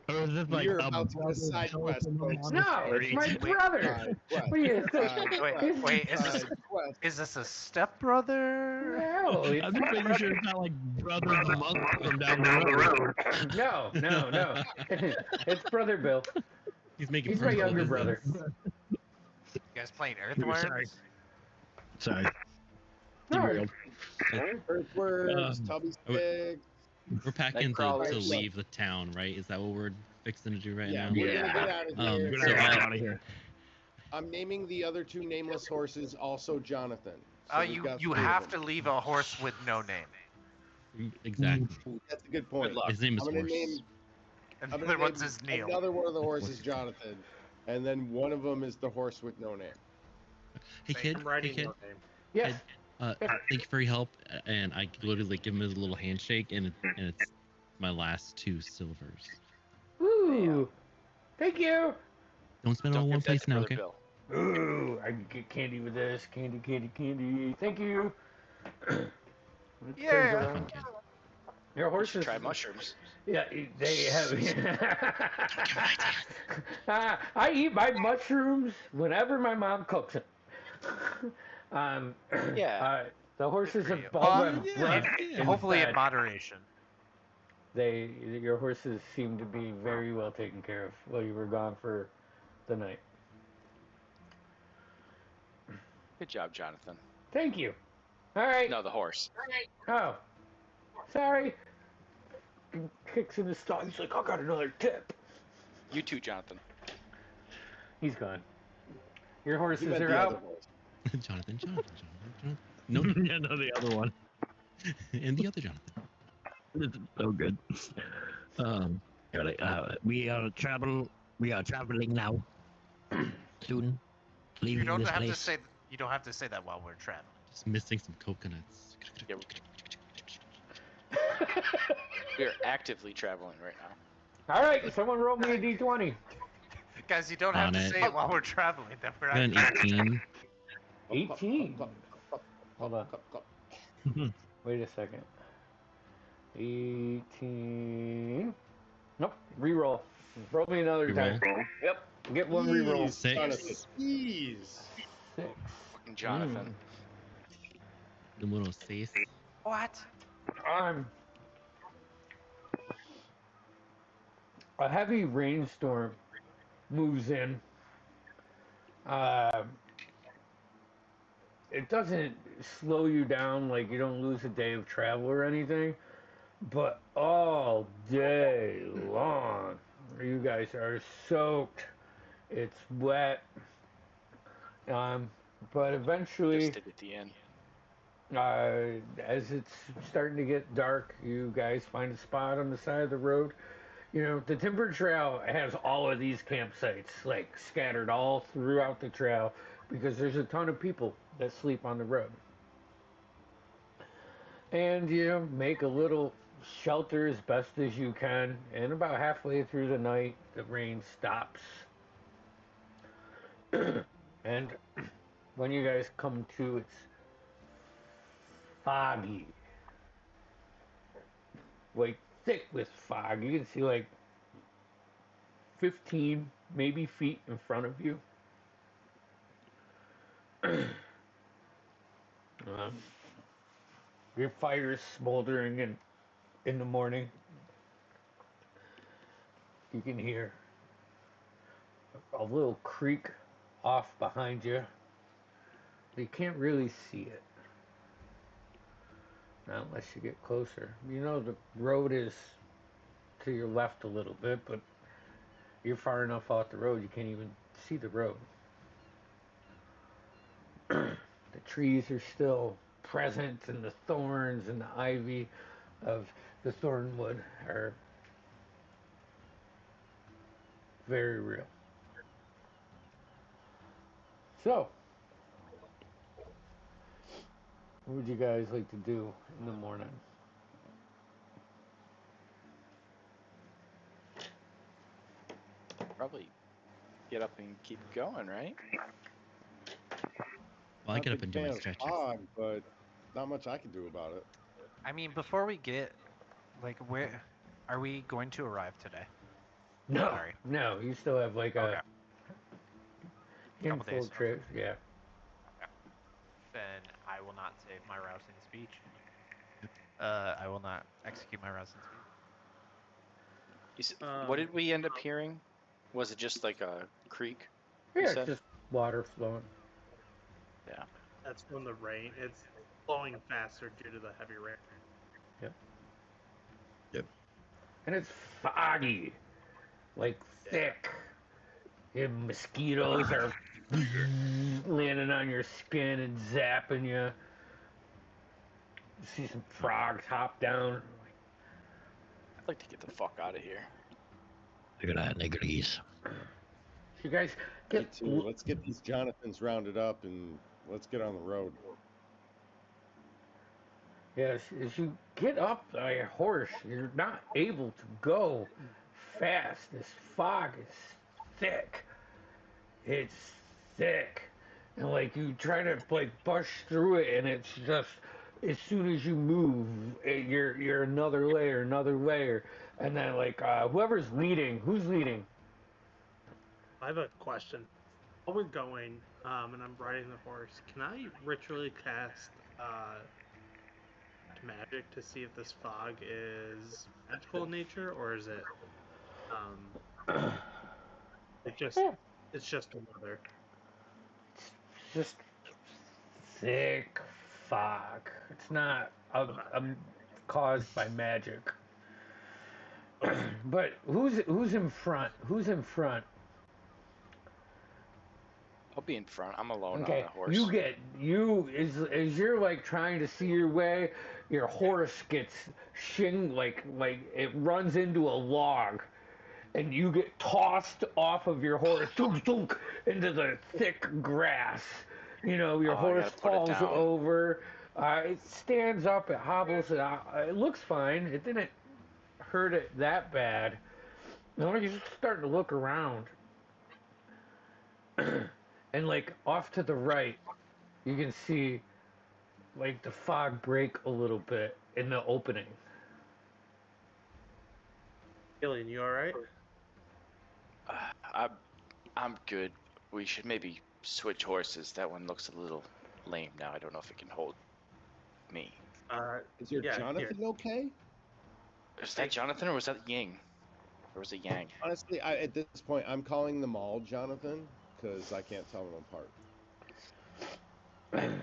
Or is this like You're a about to get a brother side Bill quest, from folks. No, it's my brother. Side quest. What do you think? Side Wait, is this Side quest. is this a stepbrother? No, I'm it's just making sure it's not like Brother Monk from down the road. no. It's Brother Bill. He's making He's my personal younger brother. visits. You guys playing Earthworms? Sorry. No, Derailed. Earthworms, Um, tubby oh, sticks. We're packing to Nightcrawlers. leave the town, right? Is that what we're fixing to do right Yeah, now? we're gonna get out of here. Get So, out of here. I'm naming the other two nameless horses also Jonathan. So Oh, we've got you three of have them. to leave a horse with no name. Exactly. That's a good point. Good luck. His name is I'm gonna Horse. name And I'm the gonna other one's name is Neil. another one of the horses Jonathan, and then one of them is the horse with no name. Hey kid, I'm hey writing kid. your name. yes. Thank you for your help. And I literally give him a little handshake, and it's my last 2 silvers. Ooh, thank you. Don't spend it all Don't in one give that place to now, Brother okay? Bill. Ooh, I can get candy with this. Candy. Thank you. Yeah. Fun kid. Your You should horses. try mushrooms. Yeah, they have. I eat my mushrooms whenever my mom cooks it. Yeah. The horses have Well, all been yeah, bred yeah. in Hopefully in bed. moderation. Your horses seem to be very well taken care of while you were gone for the night. Good job, Jonathan. Thank you. All right. No, the horse. Oh, sorry. Kicks in his stomach. He's like, I got another tip. You too, Jonathan. He's gone. Your He horses meant are the other out. horse. Jonathan. No, Yeah, no, the other one. and the other Jonathan. This is so good. We are traveling now. Soon. You Leaving don't this have to place. say you don't have to say that while we're traveling. Just missing some coconuts. Yeah, we are actively traveling right now. All right, someone roll me a d20. Guys, you don't On have to it. say it while we're traveling. That we're Got an actually 18. 18. Cup, cup, Hold on. cup, cup. Wait a second. 18. Nope. Reroll. Roll me another Reroll? time. Yep. Get one reroll. Jeez, Jonathan, 6. jeez. 6. Fucking Jonathan. Número 6. What? A heavy rainstorm moves in. It doesn't slow you down, like you don't lose a day of travel or anything, but all day long, you guys are soaked. It's wet. But eventually, Just did at the end. as it's starting to get dark, you guys find a spot on the side of the road. You know, the timber trail has all of these campsites, like, scattered all throughout the trail because there's a ton of people that sleep on the road. And you make a little shelter as best as you can, and about halfway through the night, the rain stops. And when you guys come to, it's foggy. Like, thick with fog. You can see like 15 maybe feet in front of you. Your fire's smoldering, and in the morning you can hear a little creak off behind you. You can't really see it. Not unless you get closer. You know the road is to your left a little bit, but you're far enough off the road you can't even see the road. The trees are still present, and the thorns and the ivy of the thornwood are Very real. So, what would you guys like to do in the morning? Probably get up and keep going, right? Well, I get Not up and do big my fan of stretches. fog, but not much I can do about it. I mean, before we get, like, where are we going to arrive today? No, Sorry. no, you still have like Okay. a Couple handful days. of trips. Yeah. Then I will not save my rousing speech. I will not execute my rousing speech. What did we end up hearing? Was it just like a creek? Yeah, You it's said? just water flowing. Yeah. That's from the rain. It's flowing faster due to the heavy rain. And it's foggy, like thick. And mosquitoes are landing on your skin and zapping you. You see some frogs hop down. I'd like to get the fuck out of here. Look at that, niggeries. You guys Me get too. Let's get these Jonathans rounded up and let's get on the road. yes, as you get up on your horse, you're not able to go fast. This fog is thick. It's thick. And like you try to like push through it and it's just as soon as you move you're another layer, and then like whoever's leading, who's leading? I have a question. While we're going, and I'm riding the horse, can I ritually cast magic to see if this fog is magical in nature, or is it it just it's just the weather? Just thick fog. It's not caused by magic. But who's in front? Who's in front? I'll be in front. I'm alone Okay, on a horse. as you're like trying to see your way, your horse gets like it runs into a log, and you get tossed off of your horse thunk, thunk, into the thick grass. You know, your Oh, I horse gotta put it falls down. over. It stands up. It hobbles. It looks fine. It didn't hurt it that bad. No, you're just starting to look around. And like off to the right, you can see like the fog break a little bit in the opening. Gillian, you all right? I'm good. We should maybe switch horses. That one looks a little lame now. I don't know if it can hold me. Is your Yeah, Jonathan okay? Was that Jonathan or was that Ying? Or was it Yang? Honestly, at this point, I'm calling them all Jonathan because I can't tell them apart. I'm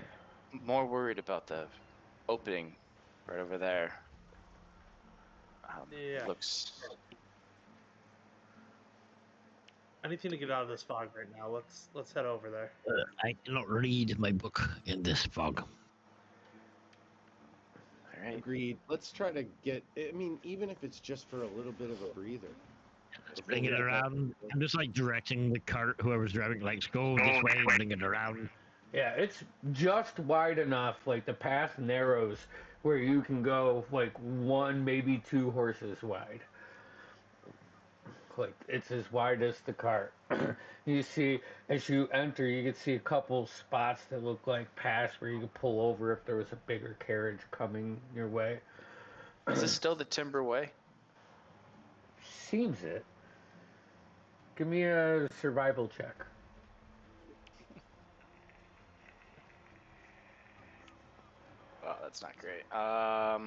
more worried about the opening right over there. Yeah. Looks. I need to get out of this fog right now. Let's head over there. I cannot read my book in this fog. All right. Agreed. Let's try to get. I mean, even if it's just for a little bit of a breather. Bring it around. I'm just like directing the cart, whoever's driving, like, go this way and bring it around. Yeah, it's just wide enough, like the path narrows where you can go like one, maybe two horses wide. Like it's as wide as the cart. You see, as you enter, you can see a couple spots that look like paths where you could pull over if there was a bigger carriage coming your way. Is this still the Timber Way? Seems it. Give me a survival check. Oh, that's not great. Oh,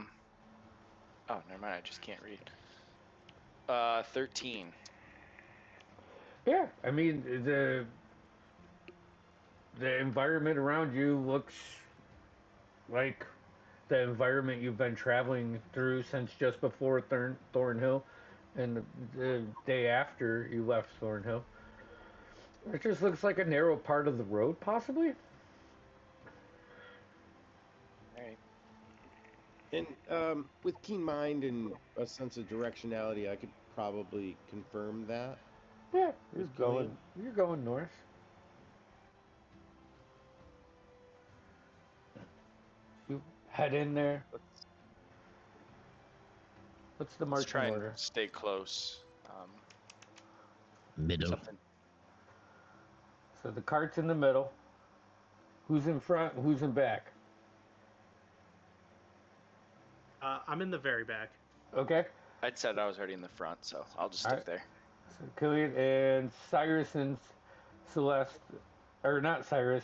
never mind. I just can't read. 13. Yeah, I mean the environment around you looks like the environment you've been traveling through since just before Thornhill and the day after you left Thornhill. It just looks like a narrow part of the road, possibly. All right. And with keen mind and a sense of directionality, I could probably confirm that. Yeah, with Killian? you're going north. You head in there. What's the Let's try marching and order? stay close. Middle. Something. So the cart's in the middle. Who's in front? Who's in back? I'm in the very back. Okay. I'd said I was already in the front, so I'll just All stick right. there. So Killian and Cyrus and Celeste, or not Cyrus,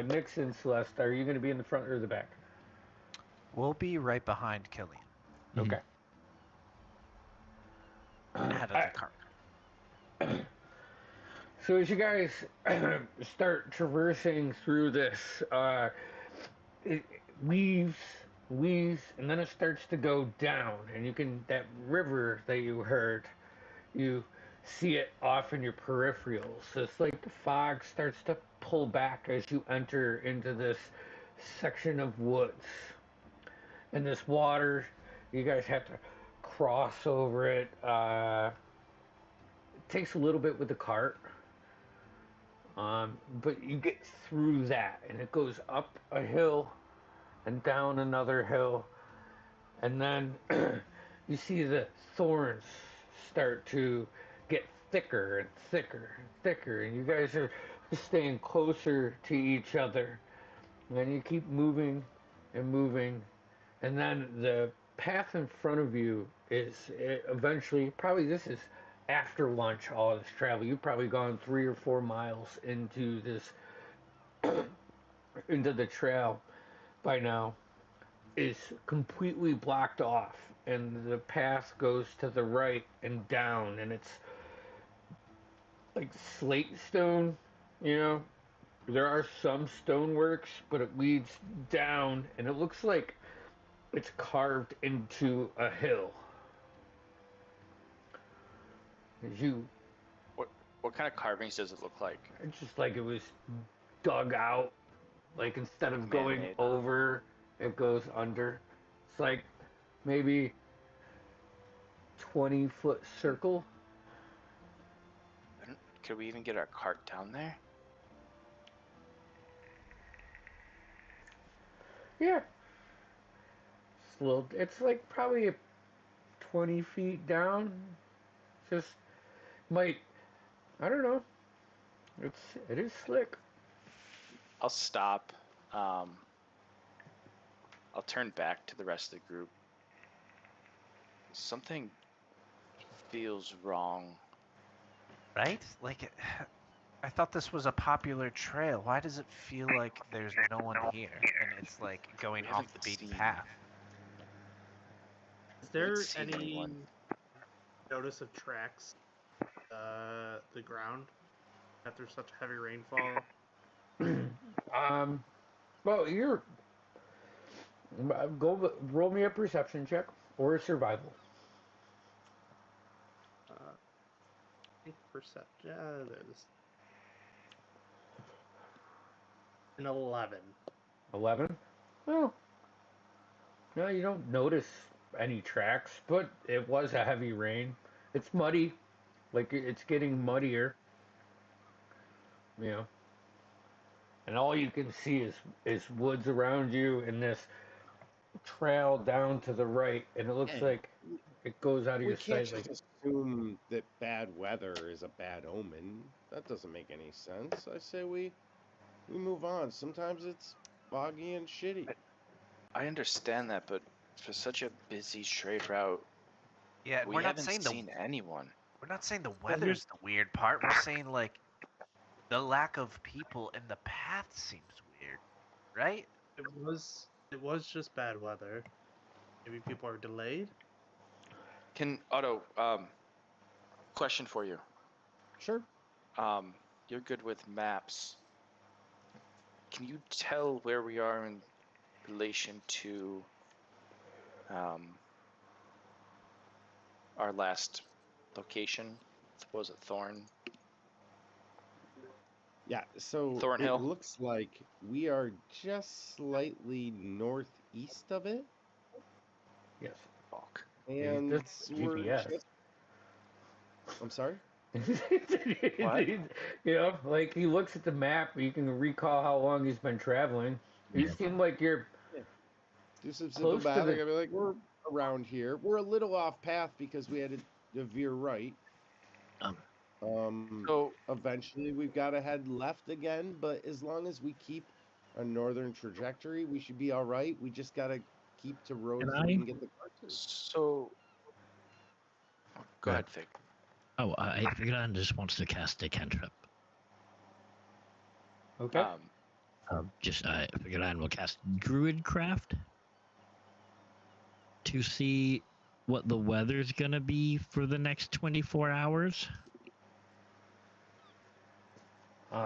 Nix and Celeste, are you going to be in the front or the back? We'll be right behind Killian. Mhm. Okay. Ahead of the cart. So as you guys start traversing through this, it weaves, and then it starts to go down, and you can, that river that you heard, you see it off in your peripherals. So it's like the fog starts to pull back as you enter into this section of woods. And this water, you guys have to cross over it. It takes a little bit with the cart. But you get through that, and it goes up a hill and down another hill, and then you see the thorns start to get thicker and thicker and thicker, and you guys are staying closer to each other, and then you keep moving and moving, and then the path in front of you is eventually, probably this is after lunch, all this travel, you've probably gone 3 or 4 miles into this into the trail by now, is completely blocked off, and the path goes to the right and down, and it's like slate stone, you know. There are some stoneworks, but it leads down, and it looks like it's carved into a hill. As you, What kind of carvings does it look like? it's just like it was dug out. Like instead of going Man-made. over, it goes under. It's like maybe 20-foot circle. Could we even get our cart down there? Yeah. It's a little. It's like probably 20 feet down. Just might. I don't know. It is slick. I'll stop. I'll turn back to the rest of the group. Something feels wrong. Right? Like, I thought this was a popular trail. Why does it feel like there's no one here and it's like going We off haven't the beaten seen- path? Is there seen any anyone. notice of tracks, the ground, after such heavy rainfall? Well, you're. Go roll me a perception check or a survival. I think perception. There's an 11. 11. Well, no, you don't notice any tracks, but it was a heavy rain. It's muddy, like it's getting muddier. You know, and all you can see is woods around you and this trail down to the right, and it looks Hey, like it goes out of We your can't sight. Like, just assume that bad weather is a bad omen. That doesn't make any sense. I say we move on. Sometimes it's foggy and shitty. I understand that, but for such a busy trade route, Yeah, we we're not haven't saying seen anyone. we're not saying the Well, weather's the weird part. We're saying like the lack of people in the path seems weird, right? It was just bad weather. Maybe people are delayed. Can Otto? Question for you. Sure. You're good with maps. Can you tell where we are in relation to our last location? Was it Thorn? Yeah, so it Thornhill? looks like we are just slightly northeast of it, yes, Fuck. and this we're GPS. just... I'm sorry? What? You know, like he looks at the map, you can recall how long he's been traveling. You Yeah. seem like you're Do some simple close to math. the. I gotta be like, we're around here. We're a little off path because we had to veer right. Um, So Eventually we've got to head left again, but as long as we keep a northern trajectory, we should be all right. We just got to keep to roads that we can get the car to. so go ahead, Fig. Oh, I figured out just wants to cast a cantrip. Okay. I figured I will cast Druidcraft to see what the weather's gonna be for the next 24 hours. It's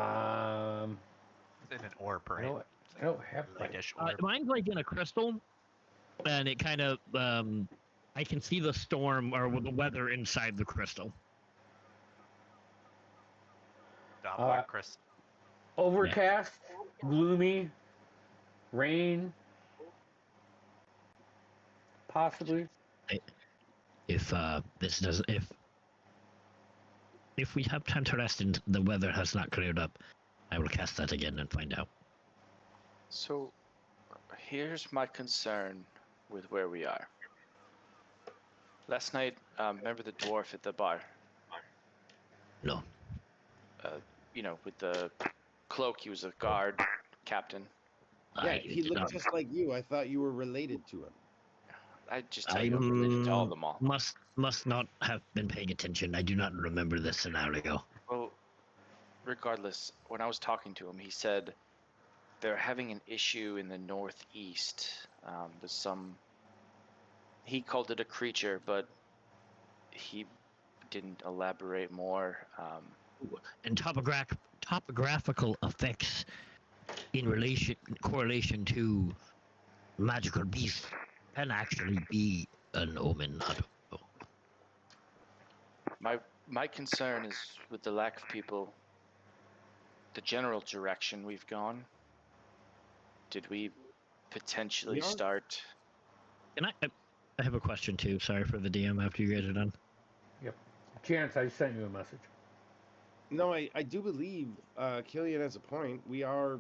in an orb, I right? don't, I don't have that. Lightish orb. Mine's like in a crystal, and it kind of I can see the storm or the weather inside the crystal. Black crystal. Overcast, gloomy, rain, possibly. If if we have time to rest and the weather has not cleared up, I will cast that again and find out. So here's my concern with where we are. Last night, remember the dwarf at the bar? No. You know, with the cloak, he was a guard captain. Yeah, he looked just like you. I thought you were related to him. I just tell you, I'm related to all of them all. Must not have been paying attention. I do not remember this scenario. Well, regardless, when I was talking to him, he said they're having an issue in the northeast with some. He called it a creature, but he didn't elaborate more. And topographical effects in correlation to magical beasts can actually be an omen. I don't know. My concern is with the lack of people. The general direction we've gone. Did we potentially start? And I have a question too. Sorry for the DM after you guys are done. Yep. Chance, I sent you a message. No, I do believe Killian has a point. We are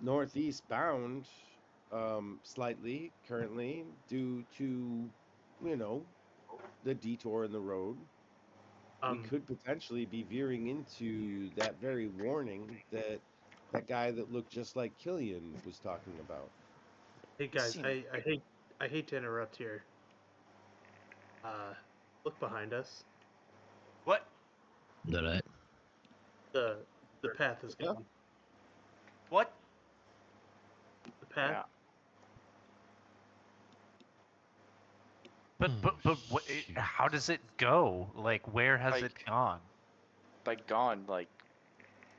northeast bound slightly currently due to, the detour in the road. We could potentially be veering into that very warning that guy that looked just like Killian was talking about. Hey guys, I hate to interrupt here. Look behind us. What? Did I? The path is gone. What? The path. Yeah. But what, how does it go? Like, where has it gone? By gone, like,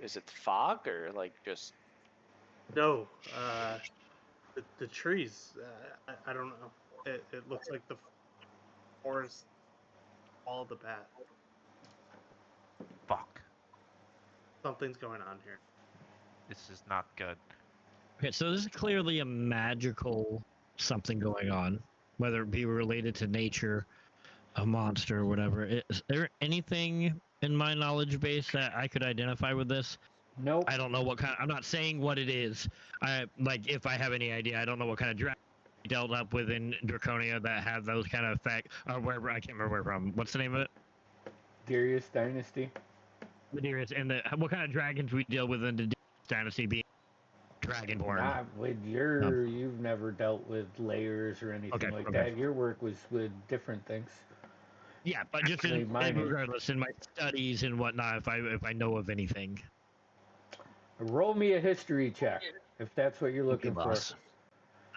is it fog or like just? No, the trees. I don't know. It looks like the forest followed the path. Fuck. Something's going on here. This is not good. Okay, so this is clearly a magical something going on, whether it be related to nature, a monster, or whatever. Is there anything in my knowledge base that I could identify with this? Nope. I don't know what kind. I'm not saying what it is. If I have any idea, I don't know what kind of dragon dealt up with in Draconia that have those kind of effects, or wherever. I can't remember where from. What's the name of it? Darius Dynasty. The Darius, and what kind of dragons we deal with in the Dynasty being dragonborn. Not with you've never dealt with layers or anything that. Your work was with different things. Yeah, but just regardless, in my studies and whatnot, if I know of anything. Roll me a history check, if that's what you're looking for.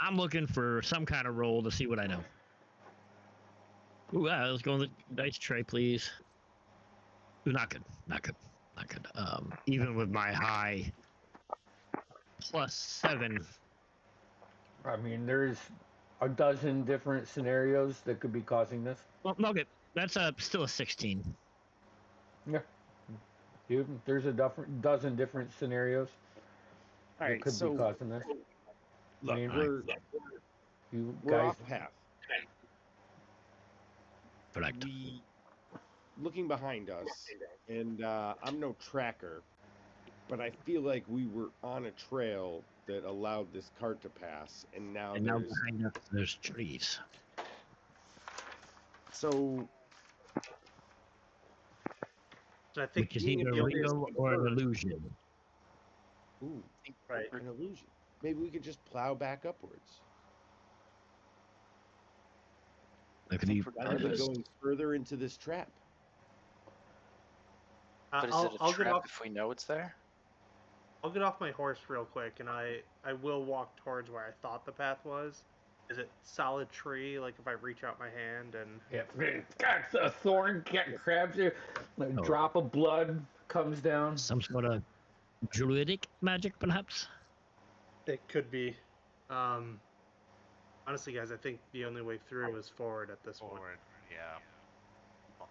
I'm looking for some kind of roll to see what I know. Ooh, let's go on the dice tray, please. Ooh, not good. Even with my high +7. I mean, there's a dozen different scenarios that could be causing this. Well, okay, that's still a 16. Yeah. There's a dozen different scenarios that could be causing this. Look, you we're guys off path. Correct. looking behind us, and I'm no tracker, but I feel like we were on a trail that allowed this cart to pass, and now And now there's behind us, there's trees. so. So I think Which is being either able to real see or an first- illusion. Ooh, right. an illusion. Maybe we could just plow back upwards. That could think be we're Rather than Harvest. going further into this trap. But is it a I'll get trap off. if we know it's there? I'll get off my horse real quick, and I will walk towards where I thought the path was. Is it solid tree? Like if I reach out my hand and Got a thorn grabs you, a drop of blood comes down. some sort of druidic magic, perhaps? it could be. Honestly, guys, I think the only way through is forward at this point. Forward. Yeah.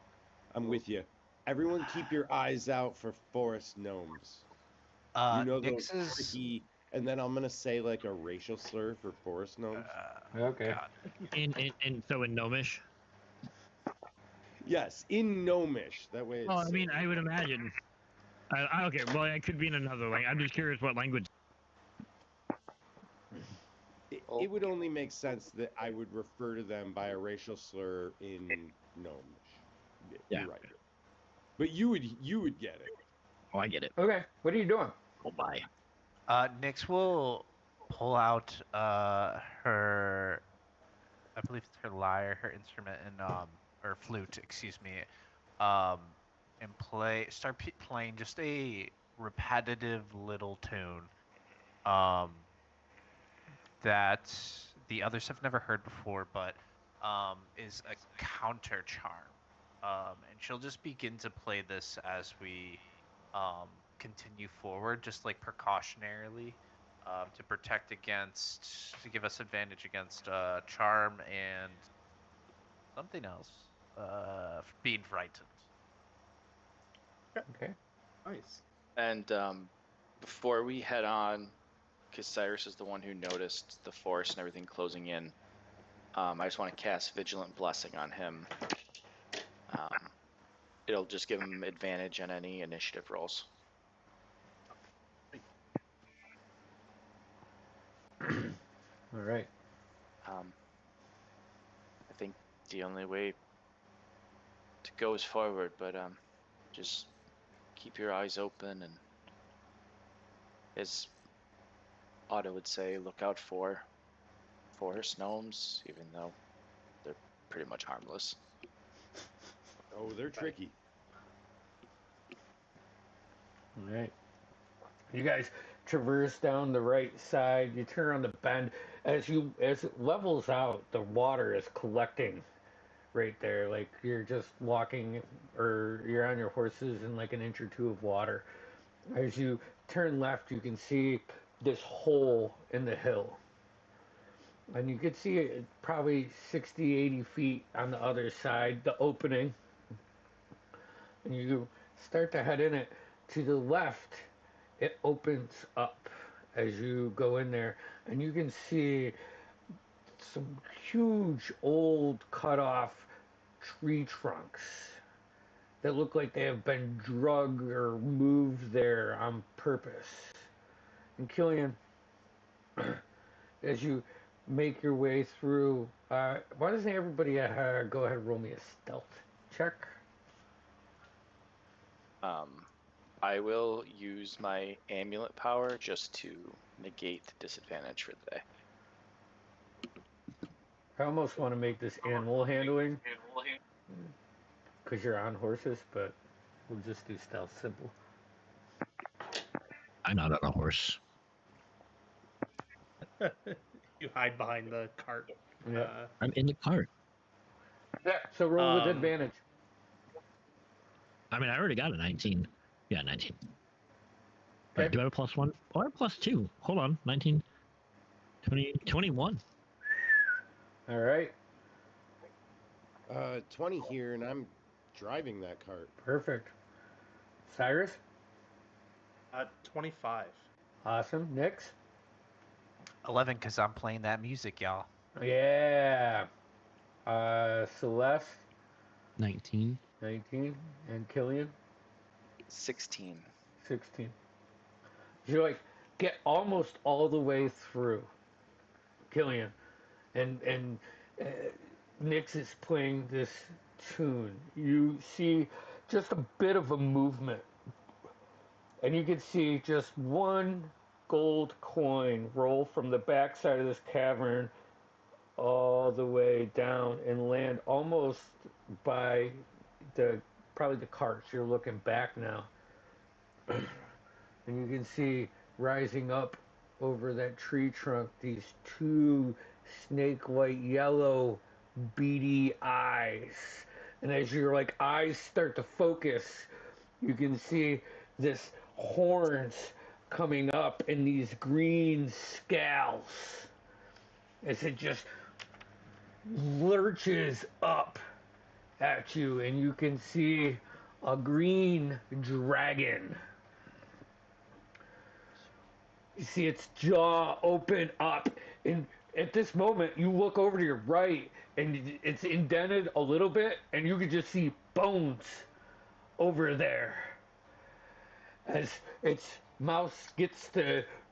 I'm with you. Everyone, keep your eyes out for forest gnomes. You know those Nix's. tricky. And then I'm gonna say like a racial slur for forest gnomes. Okay. God. And so in Gnomish? Yes, in gnomish. That way. It's Well, I mean, I would imagine. Okay, well, it could be in another language. I'm just curious what language. it would only make sense that I would refer to them by a racial slur in gnomish. Yeah. You're right. But you would get it. Oh, I get it. Okay. What are you doing? Oh, bye. Nix will pull out her, I believe it's her lyre, her instrument, and or flute, excuse me, and start playing just a repetitive little tune, that the others have never heard before, but is a counter charm, and she'll just begin to play this as we continue forward, just like precautionarily, to protect against, to give us advantage against charm and something else, being frightened. Okay. Nice. And before we head on, because Cyrus is the one who noticed the forest and everything closing in, I just want to cast Vigilant Blessing on him. It'll just give him advantage on any initiative rolls. All right. I think the only way to go is forward, but just keep your eyes open, and as Otto would say, look out for forest gnomes, even though they're pretty much harmless. Oh, they're tricky. All right. You guys traverse down the right side. You turn around the bend. As it levels out, the water is collecting right there. Like you're just walking, or you're on your horses in like an inch or two of water. As you turn left, you can see this hole in the hill. And you can see it probably 60, 80 feet on the other side, the opening. And you start to head in it. To the left, it opens up as you go in there. And you can see some huge old cut off tree trunks that look like they have been drugged or moved there on purpose. And Killian, as you make your way through, why doesn't everybody go ahead and roll me a stealth check? I will use my amulet power just to negate the disadvantage for the day. I almost want to make this animal handling because you're on horses, but we'll just do stealth simple. I'm not on a horse. You hide behind the cart. Yeah. I'm in the cart. Yeah. So roll with advantage. I mean, I already got a 19. Yeah, 19. Okay. Wait, do I have a +1? Oh, I have +2. Hold on. 19. 20, 21. All right. 20 here, and I'm driving that cart. Perfect. Cyrus? 25. Awesome. Nyx? 11, because I'm playing that music, y'all. Yeah. Celeste? 19. 19. And Killian? 16. 16. You like get almost all the way through, Killian, and Nyx is playing this tune. You see just a bit of a movement, and you can see just one gold coin roll from the backside of this cavern all the way down and land almost by probably the carts. You're looking back now. And you can see rising up over that tree trunk these two snake white yellow beady eyes. And as your like eyes start to focus, you can see this horns coming up and these green scales as it just lurches up at you, and you can see a green dragon. You see its jaw open up, and at this moment you look over to your right and it's indented a little bit, and you can just see bones over there as its mouth gets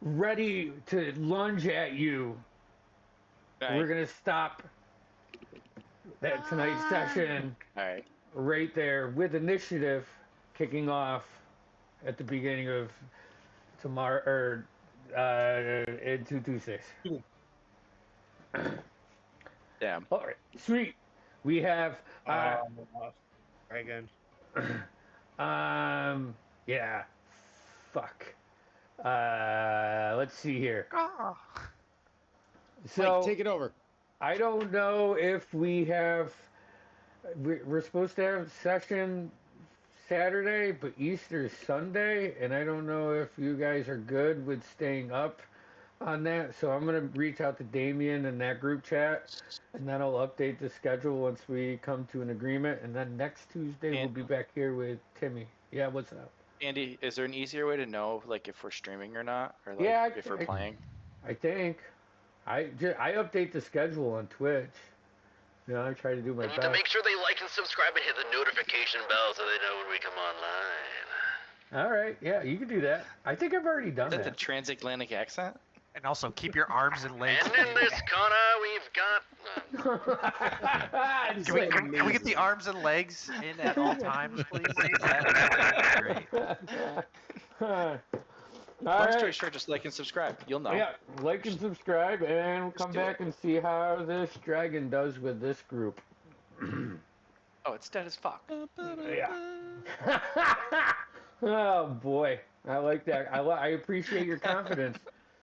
ready to lunge at you. Right. We're gonna stop that tonight's session All right. right there with initiative kicking off at the beginning of tomorrow or in 226. Damn. All right, sweet. We have Dragon. yeah, fuck. Let's see here. Ah. So Mike, take it over. I don't know if we have. We're supposed to have session Saturday, but Easter's Sunday, and I don't know if you guys are good with staying up on that. So I'm gonna reach out to Damien in that group chat, and then I'll update the schedule once we come to an agreement. And then next Tuesday we'll be back here with Timmy. Yeah, what's up? Andy, is there an easier way to know, like, if we're streaming or not, or like Yeah, if we're playing? I think I update the schedule on Twitch. You know, I try to do my They need best. to make sure they like and subscribe and hit the notification bell so they know when we come online. All right, yeah, you can do that. I think I've already done Is that the that. transatlantic accent? And also keep your arms and legs. And in this corner, we've got... It's Can we, like- can we get the arms and legs in at all times, please? That would be great. All Long story right. short, just like and subscribe. You'll know. Yeah, like and subscribe, and we'll come do back it. and see how this dragon does with this group. Oh, it's dead as fuck. Yeah. Oh boy, I like that. I appreciate your confidence.